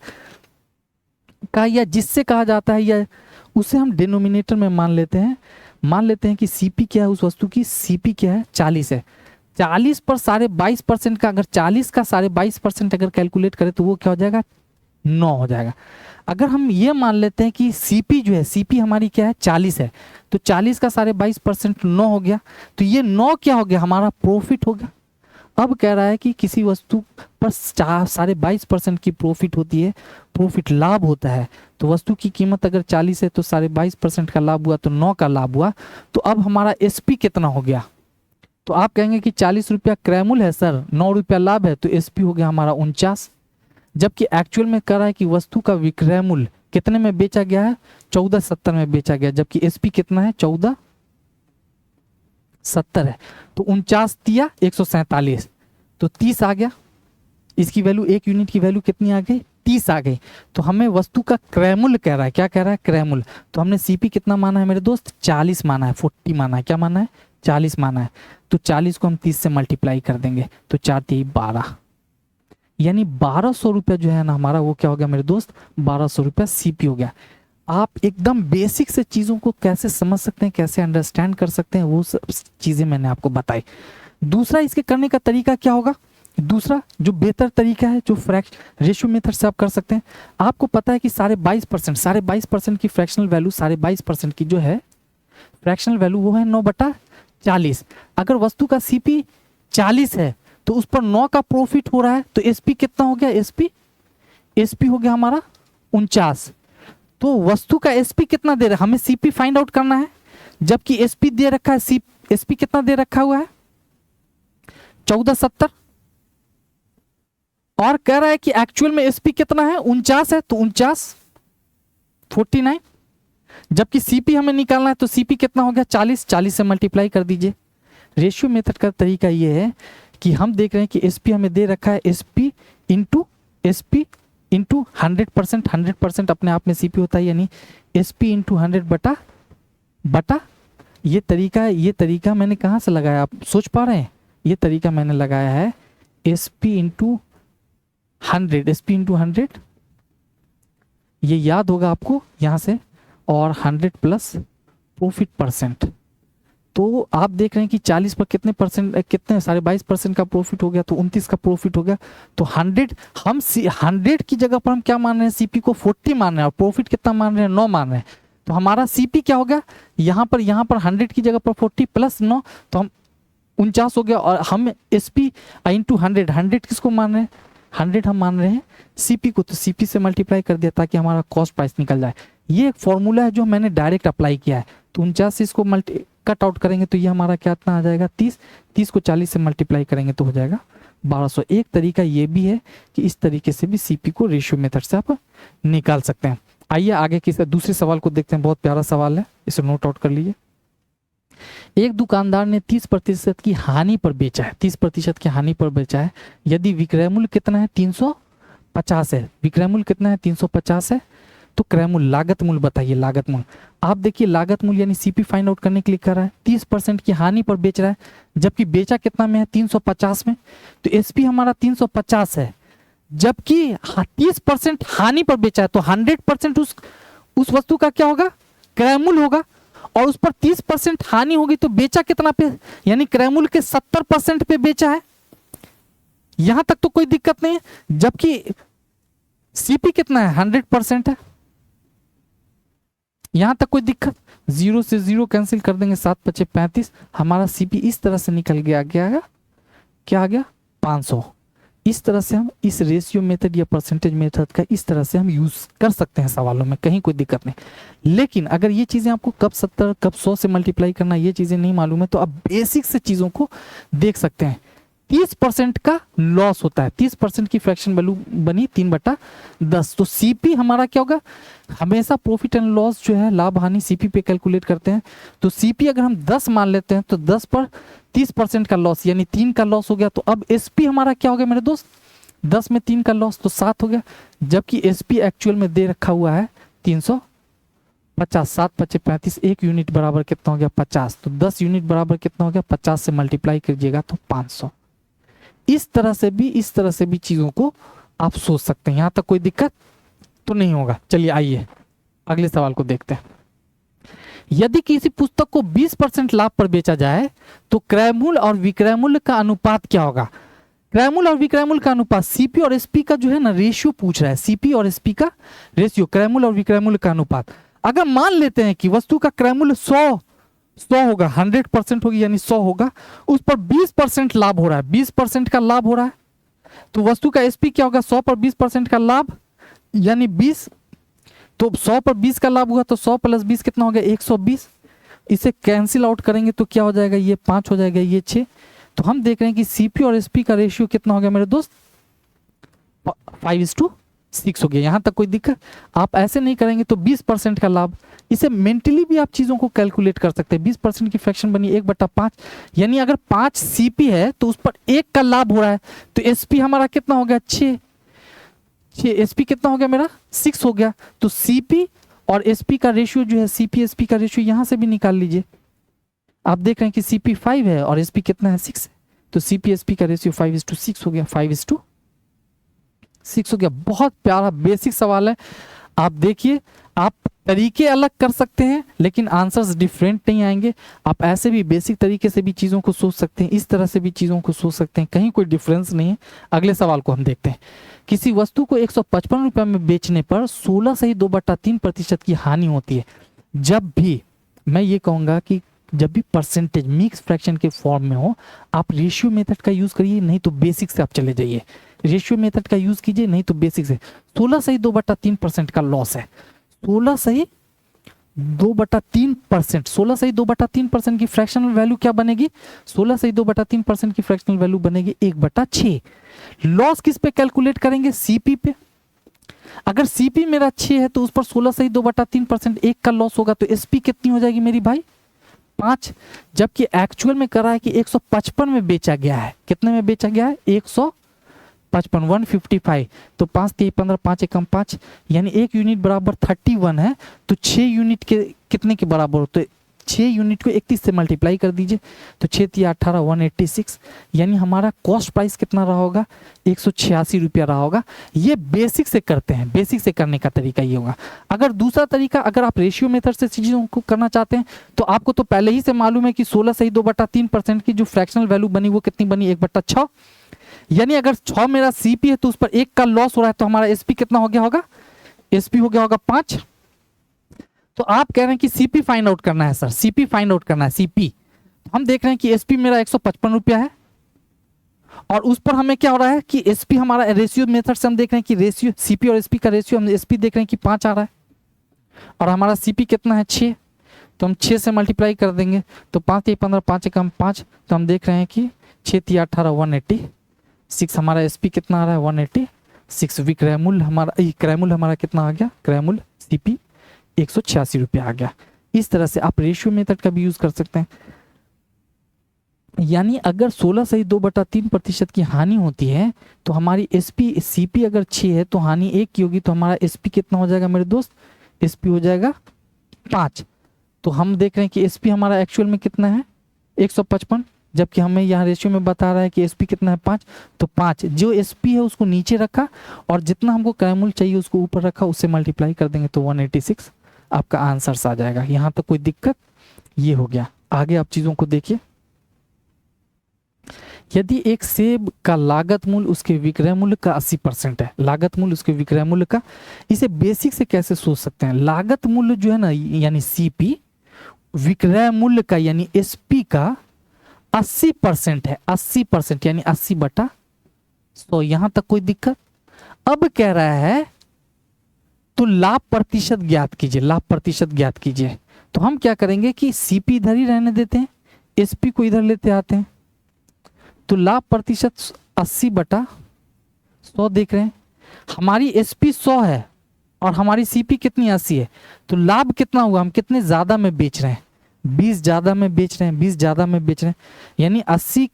A: का या जिससे कहा जाता है या उसे हम डिनोमिनेटर में मान लेते हैं कि सीपी क्या है उस वस्तु की, सीपी क्या है 40 है। 40 पर 22.5% का, अगर 40 का 22.5% अगर कैलकुलेट करें तो वो क्या हो जाएगा 9 हो जाएगा। अगर हम ये मान लेते हैं कि सीपी जो है, सीपी हमारी क्या है 40 है, तो 40 का 22.5% 9 हो गया, तो ये 9 क्या हो गया हमारा प्रॉफिट हो गया। अब कह रहा है कि किसी वस्तु पर 22.5% की प्रॉफिट होती है, प्रॉफिट लाभ होता है, तो वस्तु की कीमत अगर 40 है तो 22.5% का लाभ हुआ तो 9 का लाभ हुआ, तो अब हमारा एसपी कितना हो गया। तो आप कहेंगे कि 40 रुपया क्रय मूल्य है सर, 9 रुपया लाभ है, तो एसपी हो गया हमारा 49। जबकि एक्चुअल में कह रहा है कि वस्तु का विक्रय मूल्य कितने में बेचा गया है, 1470 में बेचा गया, जबकि एसपी कितना है 1470 है। तो 49 दिया 147, तो 30 आ गया। इसकी वैल्यू, एक यूनिट की वैल्यू कितनी आ गई 30 आ गई। तो हमें वस्तु का क्रय मूल्य कह रहा है, क्या कह रहा है क्रय मूल्य। तो हमने सीपी कितना माना है मेरे दोस्त 40 माना है, 40 माना है, क्या माना है 40 माना है। तो 40 को हम 30 से मल्टीप्लाई कर देंगे तो 4 3 12, यानी 1200 रुपया जो है ना हमारा वो क्या हो गया मेरे दोस्त 1200 रुपया सीपी हो गया। आप एकदम बेसिक से चीज़ों को कैसे समझ सकते हैं, कैसे अंडरस्टैंड कर सकते हैं, वो सब चीज़ें मैंने आपको बताई। दूसरा इसके करने का तरीका क्या होगा, दूसरा जो बेहतर तरीका है जो रेशियो मेथड से आप कर सकते हैं। आपको पता है कि 22.5% की फ्रैक्शनल वैल्यू 22% की जो है फ्रैक्शनल वैल्यू वो है 9/40। अगर वस्तु का सीपी 40 है तो उस पर 9 का प्रॉफिट हो रहा है, तो एसपी कितना हो गया, एसपी हो गया हमारा 49। तो वस्तु का एसपी कितना दे रहा है, हमें सीपी फाइंड आउट करना है, जबकि एसपी दे रखा है, एसपी कितना दे रखा हुआ है 1470, और कह रहा है कि एक्चुअल में एसपी कितना है 49 है, तो 49 जबकि सीपी हमें निकालना है, तो सीपी कितना हो गया 40 से मल्टीप्लाई कर दीजिए। रेशियो मेथड का तरीका ये है कि हम देख रहे हैं कि एसपी हमें दे रखा है, एसपी इंटू 100% अपने आप में सीपी होता है, यानी एसपी इंटू 100 बटा ये तरीका है। ये तरीका मैंने कहाँ से लगाया, आप सोच पा रहे हैं, ये तरीका मैंने लगाया है एसपी इंटू 100, ये याद होगा आपको यहाँ से, और 100 प्लस प्रॉफिट परसेंट। तो आप देख रहे हैं कि 40 पर कितने 22.5% का प्रॉफिट हो गया, तो 29 का प्रॉफिट हो गया। तो 100 की जगह पर हम क्या मान रहे हैं, सीपी को 40 मान रहे हैं, और प्रॉफिट कितना मान रहे हैं 9 मान रहे हैं। तो हमारा सीपी क्या हो गया, यहाँ पर 100 की जगह पर 40 प्लस 9, तो हम 49 हो गया। और हम एसपी इंटू 100 किसको मान रहे हैं, 100 हम मान रहे हैं सीपी को, तो सीपी से मल्टीप्लाई कर दिया ताकि हमारा कॉस्ट प्राइस निकल जाए। ये एक फॉर्मूला है जो मैंने डायरेक्ट अप्लाई किया है। तो 49 से इसको कट आउट करेंगे तो ये हमारा क्या इतना आ जाएगा 30 को 40 से मल्टीप्लाई करेंगे तो हो जाएगा 1200। एक तरीका ये भी है कि इस तरीके से भी सीपी को रेशियो मेथड से आप निकाल सकते हैं। आइए आगे की दूसरे सवाल को देखते हैं, बहुत प्यारा सवाल है, इसे नोट आउट कर लीजिए। एक दुकानदार ने 30% की हानि पर बेचा है, 30% की हानि पर बेचा है, यदि विक्रय मूल्य कितना है 350 है, विक्रय मूल्य कितना है 350 है, तो क्रय मूल्य लागत मूल्य बताइए, लागत मूल्य। आप देखिए लागत मूल्य यानी सीपी फाइंड आउट करने के लिए कर रहा है, 30% की हानि पर बेच रहा है, जबकि बेचा कितना में है 350 में, तो एसपी हमारा 350 है, जबकि 30% हानि पर बेचा है, तो 100% उस वस्तु का क्या होगा क्रय मूल्य होगा, और उस पर 30% हानि होगी, तो बेचा कितना पे, यानी क्रय मूल्य के 70% पे बेचा है। यहां तक तो कोई दिक्कत नहीं है, जबकि सीपी कितना है 100% है, यहां तक कोई दिक्कत, 0 से 0 कैंसिल कर देंगे, 7 × 5 = 35, हमारा सीपी इस तरह से निकल गया, क्या आ गया 500। इस तरह से हम इस रेशियो मेथड या परसेंटेज मेथड का इस तरह से हम यूज कर सकते हैं सवालों में, कहीं कोई दिक्कत नहीं। लेकिन अगर ये चीजें आपको कब 70 कब 100 से मल्टीप्लाई करना ये चीजें नहीं मालूम है, तो आप बेसिक से चीजों को देख सकते हैं। 30% का लॉस होता है, 30% की फ्रैक्शन वैल्यू बनी 3/10, तो सीपी हमारा क्या होगा, हमेशा प्रॉफिट एंड लॉस जो है लाभ हानि सीपी पे कैलकुलेट करते हैं। तो सीपी अगर हम 10 मान लेते हैं तो 10 पर 30% का लॉस यानी 3 का लॉस हो गया, तो अब एसपी हमारा क्या हो गया मेरे दोस्त, 10 में 3 का लॉस तो 7 हो गया, जबकि एसपी एक्चुअल में दे रखा हुआ है 350, 7 × 5 = 35, 1 यूनिट बराबर कितना हो गया 50, तो 10 यूनिट बराबर कितना हो गया 50 से मल्टीप्लाई कीजिएगा तो 500। इस तरह से भी चीजों को आप सोच सकते हैं, यहां तक कोई दिक्कत तो नहीं होगा। चलिए आइए अगले सवाल को देखते हैं। यदि किसी पुस्तक को 20% लाभ पर बेचा जाए तो क्रय मूल्य और विक्रय मूल्य का अनुपात क्या होगा? क्रय मूल्य और विक्रय मूल्य का अनुपात, सीपी और एसपी का जो है ना रेशियो पूछ रहा है, सीपी और एसपी का रेशियो, क्रय मूल्य और विक्रय मूल्य का अनुपात। अगर मान लेते हैं कि वस्तु का क्रय मूल्य 100 होगा, 100% होगी यानी 100 होगा, उस पर 20% लाभ हो रहा है, 20% का लाभ हो रहा है, तो वस्तु का एसपी क्या होगा? 100 पर 20% का लाभ यानी 20, तो 100 पर 20 का लाभ हुआ तो 100 प्लस 20 कितना हो गया? 120। इसे कैंसिल आउट करेंगे तो क्या हो जाएगा? ये 5 हो जाएगा, ये 6। तो हम देख रहे हैं कि सीपी और एसपी का रेशियो कितना हो गया मेरे दोस्त? 5:6 हो गया। यहां तक कोई दिक्कत? आप ऐसे नहीं करेंगे तो 20% का लाभ, इसे मेंटली भी आप चीजों को कैलकुलेट कर सकते हैं। 20% की फ्रैक्शन बनी 1/5, यानी अगर 5 सीपी है तो उस पर 1 का लाभ हो रहा है, तो एसपी हमारा कितना हो गया? 6। एसपी कितना हो गया मेरा? 6 हो गया। तो सीपी और एसपी का रेशियो जो है, सीपी एसपी का रेशियो यहां से भी निकाल लीजिए। आप देख रहे हैं कि सीपी 5 है और एसपी कितना है? 6 है, तो सीपी एसपी का रेशियो 5:6 हो गया, 5:6 हो गया। बहुत प्यारा बेसिक सवाल है। आप देखिए, आप तरीके अलग कर सकते हैं लेकिन आंसर्स डिफरेंट नहीं आएंगे। आप ऐसे भी बेसिक तरीके से भी चीज़ों को सोच सकते हैं, इस तरह से भी चीज़ों को सोच सकते हैं, कहीं कोई डिफरेंस नहीं है। अगले सवाल को हम देखते हैं। किसी वस्तु को 155 रुपये में बेचने पर 16 से ही 2/3% की हानि होती है। जब भी, मैं ये कहूँगा कि जब भी परसेंटेज मिक्स फ्रैक्शन के फॉर्म में हो, आप रेशियो मेथड का यूज़ करिए, नहीं तो बेसिक से आप चले जाइए। रेशियो मेथड का यूज़ कीजिए, नहीं तो बेसिक से। 16 से ही 2/3% का लॉस है। 16 से ही 2/3%, 16 से ही 2/3% की फ्रैक्शनल वैल्यू क्या बनेगी? 16 से ही 2/3% की फ्रैक्शनल वैल्यू बनेगी 1/6। लॉस किस पे कैलकुलेट करेंगे? सीपी पे। अगर सीपी मेरा 6 है तो उस पर 16 से ही 2/3% 1 का लॉस होगा, तो एसपी कितनी हो जाएगी मेरी भाई? 5। जबकि एक्चुअल में करा है कि 155 में बेचा गया है। कितने में बेचा गया है? 155, 155। तो 5 3 15, 5 एकम 5, यानी 1 यूनिट बराबर 31 है। तो 6 यूनिट के कितने के बराबर हो? तो 6 यूनिट को 31 से मल्टीप्लाई कर दीजिए, तो 6 3 18, 186, यानी हमारा कॉस्ट प्राइस कितना रहा होगा? 186 रुपया रहा होगा। ये बेसिक से करते हैं, बेसिक से करने का तरीका ये होगा। अगर दूसरा तरीका, अगर आप रेशियो मेथड से चीज़ों को करना चाहते हैं तो आपको तो पहले ही से मालूम है कि 16 से ही 2/3% की जो फ्रैक्शनल वैल्यू बनी वो कितनी बनी? 1/6। यानी अगर 6 मेरा सीपी है तो उस पर 1 का लॉस हो रहा है, तो हमारा एसपी कितना हो गया होगा? एसपी हो गया होगा 5। तो आप कह रहे हैं कि सीपी फाइंड आउट करना है सर, सीपी फाइंड आउट करना है, सीपी। हम देख रहे हैं कि एसपी मेरा 155 रुपया है और उस पर हमें क्या हो रहा है कि एसपी हमारा रेशियो मेथड से हम देख रहे हैं कि रेशियो सीपी और एसपी का रेशियो, हम एसपी देख रहे हैं कि 5 आ रहा है और हमारा सीपी कितना है? 6। तो हम 6 से मल्टीप्लाई कर देंगे, तो 5 3 15, 5 एकम 5, तो हम देख रहे हैं कि 6 3 18, 186। हमारा एसपी कितना आ रहा है? 186। विक्रय मूल्य हमारा, क्रय मूल्य हमारा कितना आ गया? क्रय मूल्य सीपी 186 रुपया आ गया। इस तरह से आप रेशियो मेथड का भी यूज कर सकते हैं। यानी अगर 16 से ही 2/3% की हानि होती है तो हमारी एसपी सीपी अगर 6 है तो हानि 1 की होगी, तो हमारा एसपी कितना हो जाएगा मेरे दोस्त? एसपी हो जाएगा 5। तो हम देख रहे हैं कि एसपी हमारा एक्चुअल में कितना है? 155, जबकि हमें यहाँ रेशियो में बता रहा है कि एसपी कितना है? 5। तो 5 जो एसपी है उसको नीचे रखा और जितना हमको क्रय मूल्य चाहिए उसको ऊपर रखा, उससे मल्टीप्लाई कर देंगे तो 186 आपका आंसर आ जाएगा। यहाँ तक कोई दिक्कत? ये हो गया। आगे आप चीजों को देखिए। यदि एक सेब का लागत मूल्य उसके विक्रय मूल्य का 80% है, लागत मूल्य उसके विक्रय मूल्य का, इसे बेसिक से कैसे सोच सकते हैं? लागत मूल्य जो है ना यानी सीपी, विक्रय मूल्य का यानी एसपी का 80% है, 80% यानी 80/100। यहां तक कोई दिक्कत? अब कह रहा है तो लाभ प्रतिशत ज्ञात कीजिए, लाभ प्रतिशत ज्ञात कीजिए। तो हम क्या करेंगे कि सीपी इधर ही रहने देते हैं, एसपी को इधर लेते आते हैं। तो लाभ प्रतिशत 80/100 देख रहे हैं। हमारी एसपी 100 है और हमारी सीपी कितनी? 80 है। तो लाभ कितना हुआ? हम कितने ज्यादा में बेच रहे हैं? 20 ज्यादा में बेच रहे हैं, 20 ज्यादा में बेच रहे हैं। यानी 80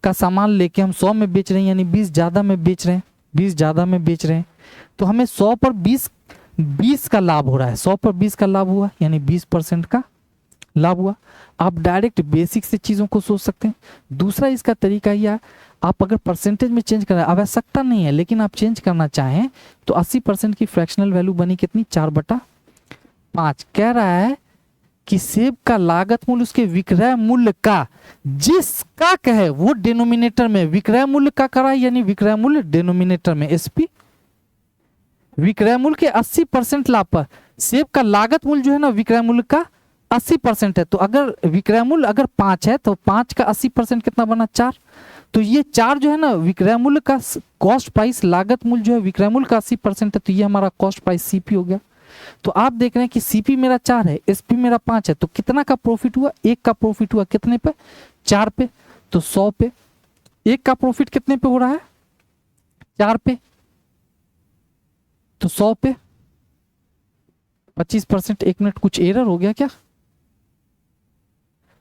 A: का सामान लेके हम 100 में बेच रहे हैं, यानी 20 ज्यादा में बेच रहे हैं, 20 ज्यादा में बेच रहे हैं। तो हमें 100 पर 20 का लाभ हो रहा है, 100 पर 20 का लाभ हुआ, यानी 20% का लाभ हुआ। आप डायरेक्ट बेसिक से चीज़ों को सोच सकते हैं। दूसरा इसका तरीका यह है, आप अगर परसेंटेज में चेंज करना, आवश्यकता नहीं है लेकिन आप चेंज करना चाहें तो 80% की फ्रैक्शनल वैल्यू बनी कितनी, 4/5। कह रहा है कि सेब का लागत मूल्य उसके विक्रय मूल्य का जिसका कहे वो डिनोमिनेटर में विक्रय मूल्य का करा, यानी विक्रय मूल्य डिनोमिनेटर में एसपी, विक्रय मूल्य के 80% लाभ पर सेब का लागत मूल्य जो है ना विक्रय मूल्य का 80% है। तो अगर विक्रय मूल्य अगर 5 है तो 5 का 80% कितना बना, 4। तो ये 4 जो है ना विक्रय मूल्य का कॉस्ट प्राइस, लागत मूल्य जो है विक्रय मूल्य का 80% है, तो ये हमारा कॉस्ट प्राइस सीपी हो गया। तो आप देख रहे हैं कि सीपी मेरा 4 है, एसपी मेरा 5 है, तो कितना का प्रॉफिट हुआ, 1 का प्रॉफिट हुआ कितने पे, 4 पे, तो 100 पे। 1 का प्रॉफिट कितने पे हो रहा है, 4 पे, तो 100 पे 25%। 1 मिनट, कुछ एरर हो गया क्या,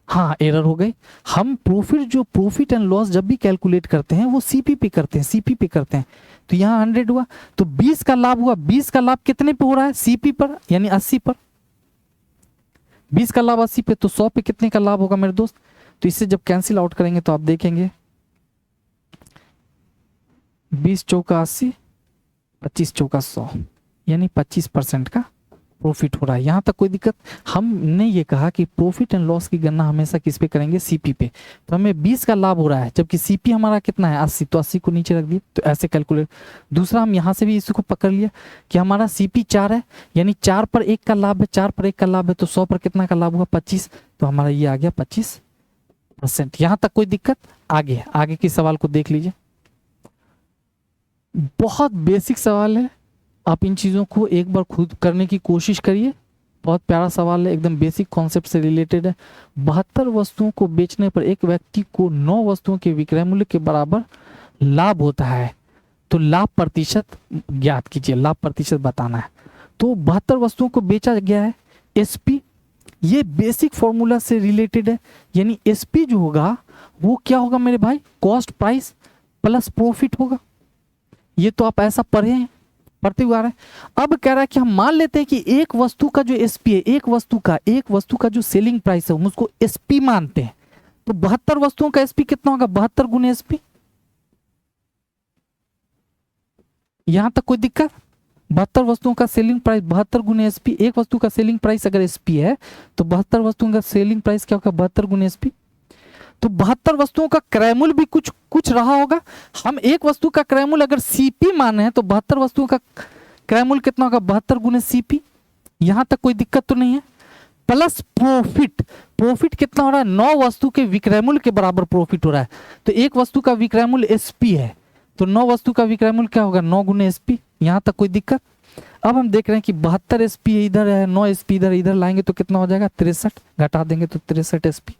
A: हाँ एरर हो गई। हम प्रॉफिट एंड लॉस जब भी कैलकुलेट करते हैं वो सीपी पे करते हैं, सीपी पे करते हैं। तो यहाँ 100 हुआ, तो 20 का लाभ हुआ, 20 का लाभ कितने पे हो रहा है, सीपी पर, यानी 80 पर। 20 का लाभ 80 पे, तो 100 पे कितने का लाभ होगा मेरे दोस्त। तो इससे जब कैंसिल आउट करेंगे तो आप देखेंगे 20 चौका 80, 25 चौका 100, यानी 25% का प्रॉफिट हो रहा है। यहाँ तक कोई दिक्कत। हमने ये कहा कि प्रॉफिट एंड लॉस की गणना हमेशा किस पे करेंगे, सीपी पे। तो हमें 20 का लाभ हो रहा है जबकि सीपी हमारा कितना है, 80, तो 80 को नीचे रख दिए, तो ऐसे कैलकुलेट। दूसरा हम यहाँ से भी इसको पकड़ लिया कि हमारा सीपी 4 है, यानी 4 पर 1 का लाभ है, 4 पर 1 का लाभ है, तो 100 पर कितना का लाभ हुआ, 25, तो हमारा ये आ गया 25%। यहाँ तक कोई दिक्कत। आगे के सवाल को देख लीजिए, बहुत बेसिक सवाल है, आप इन चीज़ों को एक बार खुद करने की कोशिश करिए। बहुत प्यारा सवाल है, एकदम बेसिक कॉन्सेप्ट से रिलेटेड है। 72 वस्तुओं को बेचने पर एक व्यक्ति को 9 वस्तुओं के विक्रय मूल्य के बराबर लाभ होता है, तो लाभ प्रतिशत ज्ञात कीजिए, लाभ प्रतिशत बताना है। तो 72 वस्तुओं को बेचा गया है, एसपी, ये बेसिक फॉर्मूला से रिलेटेड है, यानी एसपी जो होगा वो क्या होगा मेरे भाई, कॉस्ट प्राइस प्लस प्रॉफिट होगा। ये तो आप ऐसा पढ़े हैं, पढ़ते हुए आ रहे हैं। अब कह रहा है कि हम मान लेते हैं कि एक वस्तु का जो एसपी है, एक वस्तु का जो सेलिंग प्राइस है हम उसको एसपी मानते हैं। तो 72 वस्तुओं का एसपी कितना होगा, 72 गुने एसपी। यहां तक कोई दिक्कत। 72 वस्तुओं का सेलिंग प्राइस 72 गुने एसपी। एक वस्तु का सेलिंग प्राइस अगर एसपी है तो 72 वस्तुओं का सेलिंग प्राइस क्या होगा, 72 गुने एसपी। तो 72 वस्तुओं का क्रय मूल्य भी कुछ रहा होगा। हम एक वस्तु का क्रय मूल्य अगर सीपी माने हैं तो 72 वस्तुओं का क्रय मूल्य कितना होगा, 72 गुने सीपी। यहां तक कोई दिक्कत तो नहीं है। प्लस प्रॉफिट कितना हो रहा है, 9 वस्तु के विक्रय मूल्य के बराबर प्रॉफिट हो रहा है। तो एक वस्तु का विक्रय मूल्य एसपी है, तो 9 वस्तु का विक्रय मूल्य क्या होगा, 9 गुने एसपी। यहां तक कोई दिक्कत। अब हम देख रहे हैं कि 72 एसपी इधर है, 9 एसपी इधर लाएंगे तो कितना हो जाएगा, 63, घटा देंगे तो 63 एसपी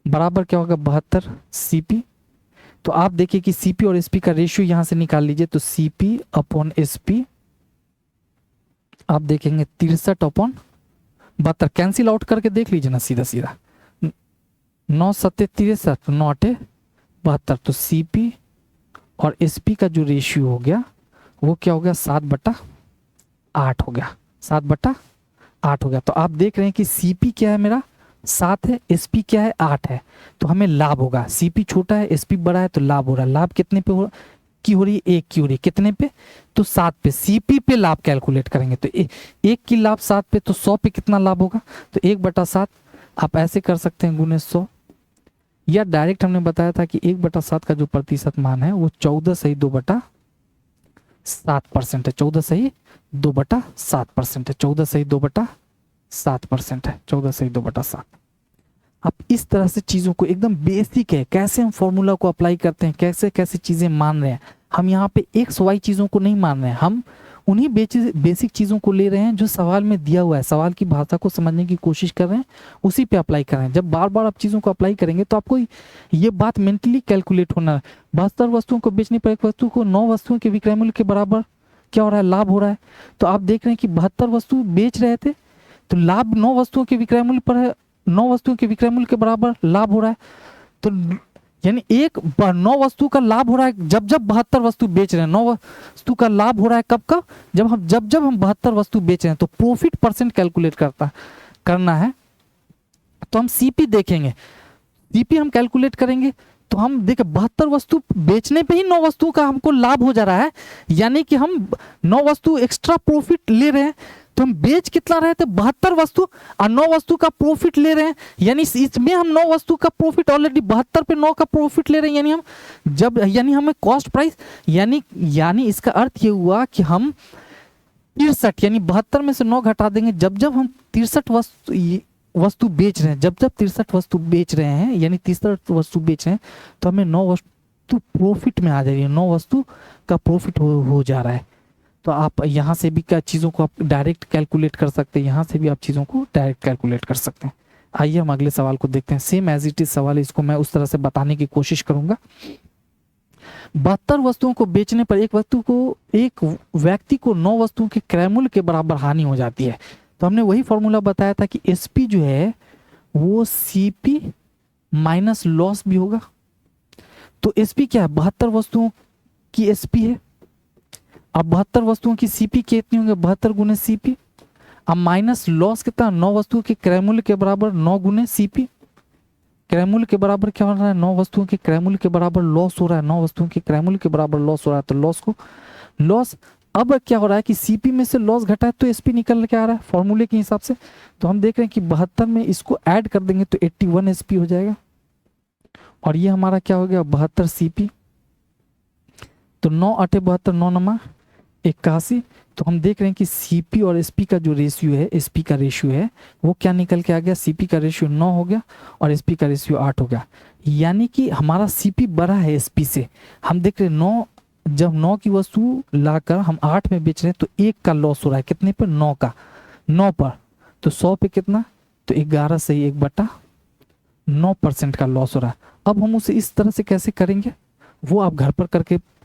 A: बराबर क्या होगा, 72 सीपी। तो आप देखिए कि सीपी और एसपी का रेशियो यहां से निकाल लीजिए, तो सीपी अपॉन एसपी आप देखेंगे 63/72, कैंसिल आउट करके देख लीजिए ना, सीधा 9 7 63, 9 8 72। तो सीपी और एसपी का जो रेशियो हो गया वो क्या हो गया, 7/8 हो गया, 7/8 हो गया। तो आप देख रहे हैं कि सीपी क्या है मेरा, 7 है, एसपी क्या है, 8 है। तो हमें लाभ होगा, सीपी छोटा है एसपी बड़ा है तो लाभ हो रहा है। लाभ कितने पे हो रही है, 1 की हो रही है, कितने पे, तो 7 पे। सीपी पे लाभ कैलकुलेट करेंगे तो 1 की लाभ 7 पे, तो 100 पे कितना लाभ होगा, तो 1/7 आप ऐसे कर सकते हैं, गुने 100। या डायरेक्ट हमने बताया था कि 1/7 का जो प्रतिशत मान है वो 14.2/7% है, 14.2/7% है, 14.2/7% है, 14.2/7। अब इस तरह से चीज़ों को एकदम बेसिक है, कैसे हम फॉर्मूला को अप्लाई करते हैं, कैसे कैसे चीज़ें मान रहे हैं। हम यहाँ पे एक्स वाई चीज़ों को नहीं मान रहे हैं, हम उन्हीं बेसिक चीज़ों को ले रहे हैं जो सवाल में दिया हुआ है, सवाल की भाषा को समझने की कोशिश कर रहे हैं, उसी पे अप्लाई कर रहे हैं। जब बार बार आप चीज़ों को अप्लाई करेंगे तो आपको ये बात मेंटली कैलकुलेट होना है। 72 वस्तुओं को बेचने पर एक वस्तु को 9 वस्तुओं के विक्रय मूल्य के बराबर क्या हो रहा है, लाभ हो रहा है। तो आप देख रहे हैं कि 72 वस्तु बेच रहे थे तो लाभ 9 वस्तुओं के विक्रय मूल्य पर है, 9 वस्तुओं के विक्रय मूल्य के बराबर लाभ हो रहा है। तो यानी 9 वस्तु का लाभ हो रहा है जब 72 वस्तु बेच रहे हैं। 9 वस्तु का लाभ हो रहा है कब, जब हम 72 वस्तु बेच रहे हैं। तो प्रॉफिट परसेंट कैलकुलेट करना है तो हम सीपी देखेंगे, सीपी हम कैलकुलेट करेंगे तो हम देखें 72 वस्तु बेचने पे ही 9 वस्तुओं का हमको लाभ हो जा रहा है, यानी कि हम 9 वस्तु एक्स्ट्रा प्रॉफिट ले रहे हैं। तो हम बेच कितना रहे थे 72 वस्तु और 9 वस्तु का प्रॉफिट ले रहे हैं, यानी इसमें हम 9 वस्तु का प्रॉफिट ऑलरेडी 72 पे 9 का प्रॉफिट ले रहे हैं, यानी हम जब यानी हमें कॉस्ट प्राइस यानी इसका अर्थ ये हुआ कि हम 63 यानी 72 में से 9 घटा देंगे जब जब हम 63 वस्तु बेच रहे हैं, जब जब 63 वस्तु बेच रहे हैं यानी 63 वस्तु बेच रहे हैं तो हमें 9 वस्तु प्रॉफिट में आ जा रही है, 9 वस्तु का प्रॉफिट हो जा रहा है। तो आप यहाँ से भी क्या चीज़ों को आप डायरेक्ट कैलकुलेट कर सकते हैं, यहाँ से भी आप चीज़ों को डायरेक्ट कैलकुलेट कर सकते हैं। आइए हम अगले सवाल को देखते हैं। सेम एज इट इज सवाल, इसको मैं उस तरह से बताने की कोशिश करूंगा। 72 वस्तुओं को बेचने पर एक व्यक्ति को 9 वस्तुओं के क्रय मूल्य के बराबर हानि हो जाती है। तो हमने वही फॉर्मूला बताया था कि एसपी जो है वो सीपी माइनस लॉस भी होगा। तो एसपी क्या है, 72 वस्तुओं की एसपी है। अब 72 वस्तुओं की सीपी कितनी होंगे, 72 गुने सीपी। अब माइनस लॉस कितना, 9 वस्तुओं के क्रय मूल्य के बराबर 9 गुने सीपी। क्रय मूल्य के बराबर क्या हो रहा है, 9 वस्तुओं के क्रय मूल्य के बराबर लॉस हो रहा है, 9 वस्तुओं के क्रय मूल्य के बराबर लॉस हो रहा है। तो लॉस अब क्या हो रहा है कि सीपी में से लॉस घटा है तो एसपी निकल के आ रहा है फॉर्मूले के हिसाब से। तो हम देख रहे हैं कि 72 में इसको ऐड कर देंगे तो 81 एसपी हो जाएगा और ये हमारा क्या हो गया 72 सीपी। तो 9 8 72, 9 9 81। तो हम देख रहे हैं कि सीपी और एसपी का जो रेशियो है, एसपी का रेशियो है वो क्या निकल के आ गया, सीपी का रेशियो 9 हो गया और एसपी का रेशियो 8 हो गया। यानी कि हमारा सीपी बड़ा है एसपी से। हम देख रहे हैं 9, जब 9 की वस्तु लाकर हम 8 में बेच रहे हैं तो 1 का लॉस हो रहा है, कितने पर, 9 का, 9 पर। तो 100 पे कितना, तो 11 से 1/9% का लॉस हो रहा है। अब हम उसे इस तरह से कैसे करेंगे वो आप घर पर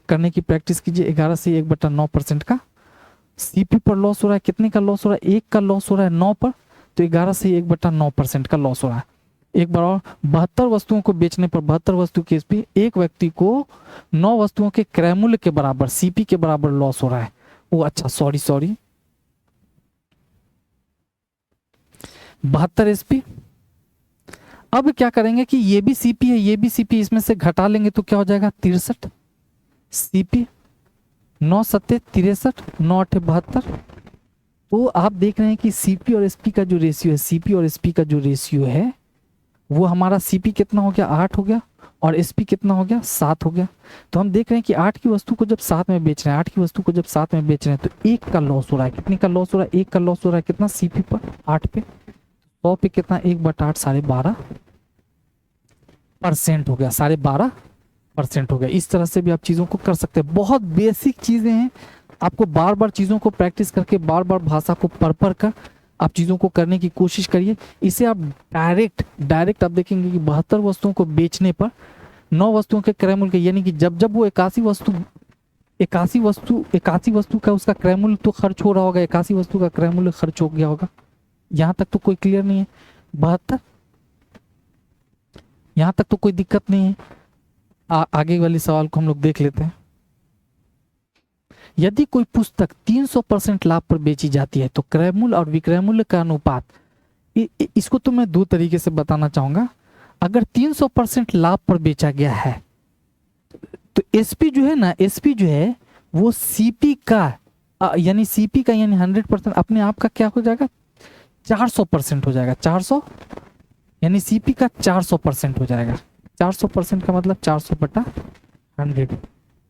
A: करने की प्रैक्टिस कीजिए। 11 से 1/9% का सीपी पर लॉस हो रहा है, कितने का लॉस हो रहा है, 1 का लॉस हो रहा है 9 पर। तो 11 से 1/9% का लॉस हो रहा है। एक बार और, 72 वस्तुओं को बेचने पर 72 वस्तु के एसपी, एक व्यक्ति को 9 वस्तुओं के क्रय मूल्य के बराबर सीपी के बराबर लॉस हो रहा है। वो अच्छा सॉरी 72 एसपी। अब क्या करेंगे कि ये भी सीपी है, ये भी सीपी, इसमें से घटा लेंगे तो क्या हो जाएगा 63 सीपी। 9 7 63, 9 8 72। तो आप देख रहे हैं कि सीपी और एसपी का जो रेशियो है, सीपी और एसपी का जो रेशियो है वो हमारा सीपी कितना हो गया 8 हो गया और एसपी कितना हो गया 7 हो गया। तो हम देख रहे हैं कि 8 की वस्तु को जब साथ में बेच रहे हैं, 8 की वस्तु को जब साथ में बेच रहे हैं तो 1 का लॉस हो रहा है, कितने का लॉस हो रहा है, 1 का लॉस हो रहा है, कितना सीपी पर 8 पे, 100 पे कितना 1/8, 12.5% हो गया, 12.5% हो गया। इस तरह से भी आप चीज़ों को कर सकते हैं। बहुत बेसिक चीज़ें हैं, आपको बार बार चीज़ों को प्रैक्टिस करके बार बार भाषा को पढ़ कर आप चीज़ों को करने की कोशिश करिए। इसे आप डायरेक्ट आप देखेंगे कि 72 वस्तुओं को बेचने पर 9 वस्तुओं के क्रय मूल्य, यानी कि जब जब वो 81 वस्तु का उसका क्रय मूल्य तो खर्च हो रहा होगा, 81 वस्तु का क्रय मूल्य खर्च हो गया होगा। यहाँ तक तो कोई क्लियर नहीं है, 72, यहाँ तक तो कोई दिक्कत नहीं है। आगे वाले सवाल को हम लोग देख लेते हैं। यदि कोई पुस्तक 300% लाभ पर बेची जाती है तो क्रय मूल्य और विक्रय मूल्य का अनुपात, इसको तो मैं 2 तरीके से बताना चाहूंगा। अगर 300% लाभ पर बेचा गया है तो एसपी जो है ना, एसपी जो है वो सीपी का यानी 100% अपने आप का क्या हो जाएगा 400% हो जाएगा। 400 यानी सीपी का 400% हो जाएगा। 400% का मतलब 400/100,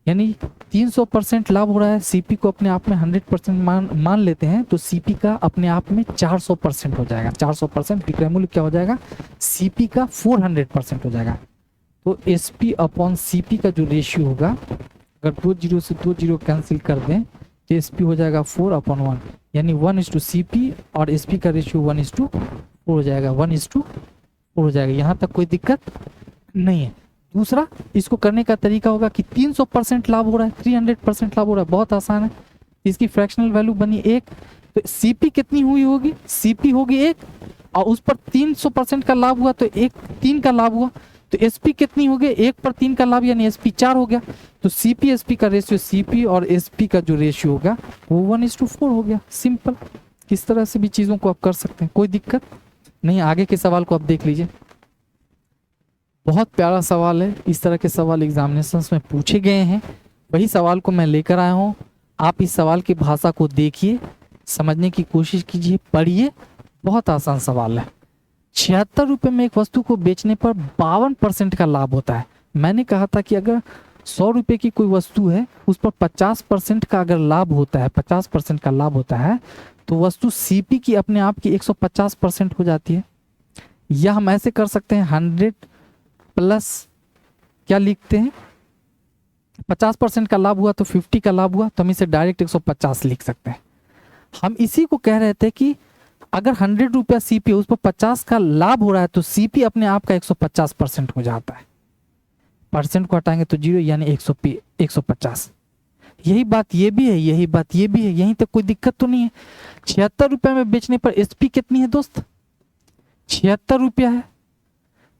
A: यानी 300% लाभ हो रहा है, सीपी को अपने आप में 100% मान लेते हैं तो सीपी का अपने आप में 400% हो जाएगा। 400% विक्रय मूल्य क्या हो जाएगा, सीपी का 400% हो जाएगा। तो एसपी अपॉन सीपी का जो रेशियो होगा, अगर 2 0 से 2 0 कैंसिल कर दें तो एसपी हो जाएगा 4/1, यानी 1:CP और एसपी का रेशियो 1:4 हो जाएगा, 1:4 हो जाएगा। यहाँ तक कोई दिक्कत नहीं है। दूसरा, इसको करने का तरीका होगा कि 300% लाभ हो रहा है, 300% लाभ हो रहा है, बहुत आसान है। इसकी फ्रैक्शनल वैल्यू बनी 1, तो सीपी कितनी हुई होगी, सीपी होगी 1 और उस पर 300% का लाभ हुआ तो 3 का लाभ हुआ, तो एसपी कितनी हो गई, 1 पर 3 का लाभ यानी एसपी 4 हो गया। तो सीपी एसपी का रेशियो, सीपी और एसपी का जो रेशियो होगा वो 1:4 हो गया। सिंपल, इस तरह से भी चीज़ों को आप कर सकते हैं, कोई दिक्कत नहीं, आगे के सवाल को आप देख लीजिए, बहुत प्यारा सवाल है। इस तरह के सवाल एग्जामिनेशंस में पूछे गए हैं, वही सवाल को मैं लेकर आया हूँ। आप इस सवाल की भाषा को देखिए, समझने की कोशिश कीजिए, पढ़िए, बहुत आसान सवाल है। 76 रुपये में एक वस्तु को बेचने पर 52% का लाभ होता है। मैंने कहा था कि अगर 100 रुपये की कोई वस्तु है, उस पर 50% का अगर लाभ होता है, 50% का लाभ होता है, तो वस्तु सीपी की अपने आप की 150% हो जाती है। या हम ऐसे कर सकते हैं, 100 प्लस क्या लिखते हैं, 50% का लाभ हुआ तो 50 का लाभ हुआ, तो हम इसे डायरेक्ट 150 लिख सकते हैं। हम इसी को कह रहे थे कि अगर 100 रुपया सीपी उस पर 50 का लाभ हो रहा है, तो सीपी अपने आप का 150% हो जाता है। परसेंट को हटाएंगे तो 0, यानी 150। यही बात ये भी है, यही बात ये भी है, यहीं तक कोई दिक्कत तो नहीं है। 76 रुपये में बेचने पर एसपी कितनी है दोस्त? 76 रुपया है,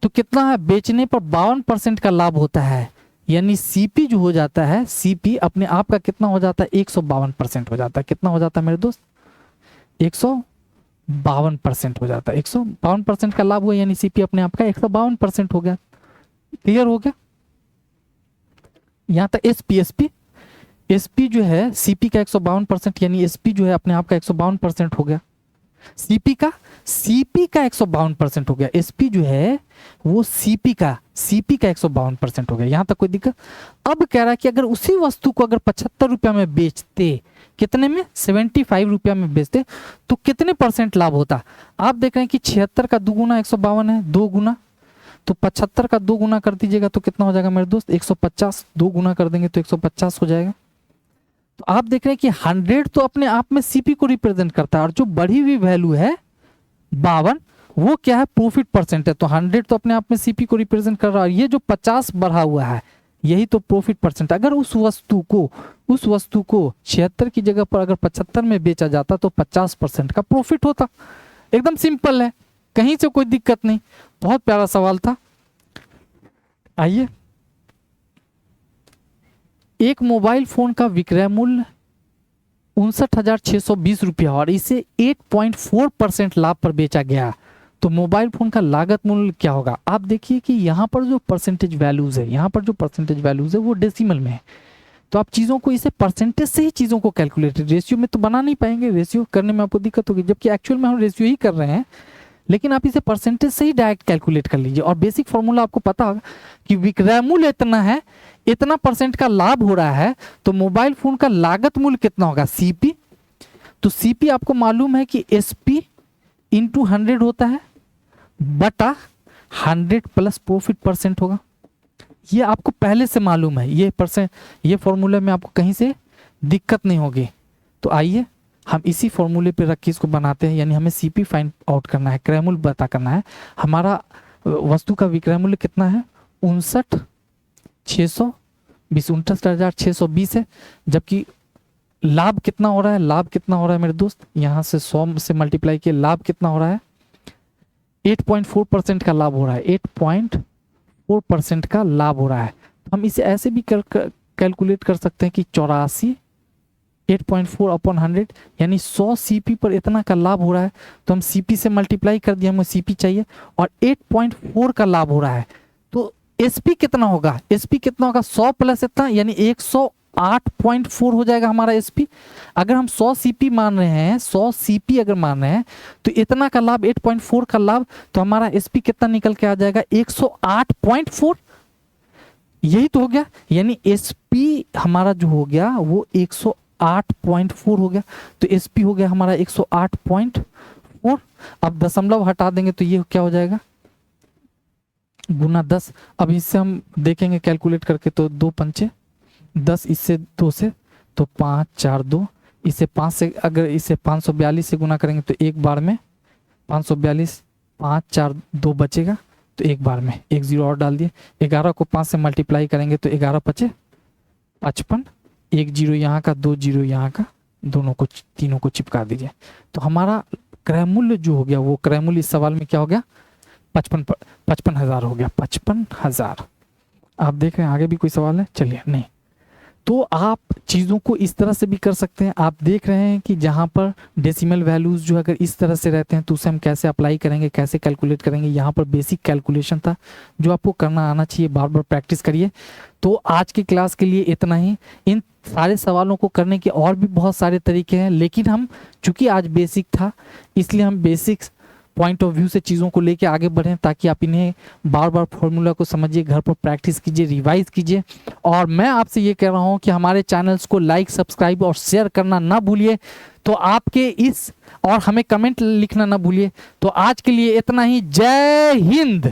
A: तो कितना है? बेचने पर 52% का लाभ होता है, यानी सीपी जो हो जाता है, सीपी अपने आप का कितना हो जाता है? 152% हो जाता है। कितना हो जाता है मेरे दोस्त? 152% हो जाता है। 152% का लाभ हुआ, यानी सीपी अपने आप का 152% हो गया। क्लियर हो गया? यहां तक एसपी जो है सीपी का 152%, यानी एसपी जो है अपने आप का 152% हो गया। सीपी का 152% हो गया। एसपी जो है वो सीपी का 152% हो गया। यहां तक कोई दिक्कत? अब कह रहा है कि अगर उसी वस्तु को अगर 75 रुपया में बेचते, कितने में? 75 रुपया में बेचते, तो कितने परसेंट लाभ होता? आप देख रहे हैं कि 76 का 2 गुना 152 है, 2 गुना, तो 75 का 2 गुना कर दीजिएगा तो कितना हो जाएगा मेरे दोस्त? 150। 2 गुना कर देंगे तो 150 हो जाएगा। तो आप देख रहे हैं कि 100 तो अपने आप में सीपी को रिप्रेजेंट करता है, और जो बढ़ी हुई वैल्यू है 52, वो क्या है? प्रॉफिट परसेंट है। तो 100 तो अपने आप में सीपी को रिप्रेजेंट कर रहा है, ये जो 50 बढ़ा हुआ है, यही तो प्रॉफिट परसेंट। अगर उस वस्तु को 76 की जगह पर अगर 75 में बेचा जाता तो 50% का प्रॉफिट होता। एकदम सिंपल है, कहीं से कोई दिक्कत नहीं। बहुत प्यारा सवाल था। आइए, एक मोबाइल फोन का विक्रय मूल्य 59,620 रुपया और इसे 8.4% लाभ पर बेचा गया, तो मोबाइल फोन का लागत मूल्य क्या होगा? आप देखिए कि यहाँ पर जो परसेंटेज वैल्यूज है, वो डेसिमल में है, तो आप चीज़ों को इसे परसेंटेज से ही चीज़ों को कैलकुलेट, रेशियो में तो बना नहीं पाएंगे, रेशियो करने में आपको दिक्कत होगी, जबकि एक्चुअल में हम रेशियो ही कर रहे हैं, लेकिन आप इसे परसेंटेज से ही डायरेक्ट कैलकुलेट कर लीजिए। और बेसिक फॉर्मूला आपको पता होगा कि विक्रय मूल्य इतना है, इतना परसेंट का लाभ हो रहा है, तो मोबाइल फोन का लागत मूल्य कितना होगा? सीपी। तो सीपी आपको मालूम है कि एसपी इंटू 100 होता है, बटा 100 प्लस प्रॉफिट परसेंट होगा। ये आपको पहले से मालूम है, ये फॉर्मूले में आपको कहीं से दिक्कत नहीं होगी। तो आइए हम इसी फॉर्मूले पे रख के इसको बनाते हैं, यानी हमें सीपी फाइंड आउट करना है, क्रय मूल्य पता करना है। हमारा वस्तु का विक्रय मूल्य कितना है? 59,620 है, जबकि लाभ कितना हो रहा है? लाभ कितना हो रहा है मेरे दोस्त? यहाँ से 100 से मल्टीप्लाई किए, लाभ कितना हो रहा है? 8.4% का लाभ हो रहा है। 8.4% का लाभ हो रहा है। हम इसे ऐसे भी कैलकुलेट कर सकते हैं कि 84 8.4 अपॉन 100, यानी 100 सीपी पर इतना का लाभ हो रहा है, तो हम सीपी से मल्टीप्लाई कर दिया, हमें सीपी चाहिए, और 8.4 का लाभ हो रहा है, तो एसपी कितना होगा? एसपी कितना होगा? 100 प्लस इतना, यानी 108.4 हो जाएगा हमारा एसपी। अगर हम 100 सीपी मान रहे हैं, 100 सीपी अगर मान रहे हैं, तो इतना का लाभ 8.4 का लाभ, तो हमारा एसपी कितना निकल के आ जाएगा? 108.4। यही तो हो गया, यानी एसपी हमारा जो हो गया वो 108.4 हो गया, तो एसपी हो गया हमारा 108.4। अब दशमलव हटा देंगे तो ये क्या हो जाएगा? गुना 10। अब इससे हम देखेंगे कैलकुलेट करके, तो 2 पंचे 10, इससे 2 से तो 5 4 2, इसे 5 से अगर इसे 542 से गुना करेंगे तो एक बार में 542, 5 4 2 बचेगा, तो एक बार में एक जीरो और डाल दिए। 11 को 5 से मल्टीप्लाई करेंगे तो 11 पचे 55, एक जीरो यहाँ का, 2 जीरो यहाँ का, दोनों को तीनों को चिपका दीजिए। तो हमारा क्रय मूल्य जो हो गया, वो क्रय मूल्य इस सवाल में क्या हो गया? 55,000 हो गया। 55,000। आप देख रहे हैं आगे भी कोई सवाल है? चलिए, नहीं तो आप चीज़ों को इस तरह से भी कर सकते हैं। आप देख रहे हैं कि जहाँ पर डेसिमल वैल्यूज़ जो अगर इस तरह से रहते हैं तो उसे हम कैसे अप्लाई करेंगे, कैसे कैलकुलेट करेंगे। यहाँ पर बेसिक कैलकुलेशन था जो आपको करना आना चाहिए, बार बार प्रैक्टिस करिए। तो आज की क्लास के लिए इतना ही। इन सारे सवालों को करने के और भी बहुत सारे तरीके हैं, लेकिन हम चूंकि आज बेसिक था इसलिए हम बेसिक्स पॉइंट ऑफ व्यू से चीज़ों को लेके आगे बढ़ें, ताकि आप इन्हें बार बार फॉर्मूला को समझिए, घर पर प्रैक्टिस कीजिए, रिवाइज कीजिए। और मैं आपसे ये कह रहा हूँ कि हमारे चैनल्स को लाइक, सब्सक्राइब और शेयर करना ना भूलिए। तो आपके इस और हमें कमेंट लिखना ना भूलिए। तो आज के लिए इतना ही। जय हिंद।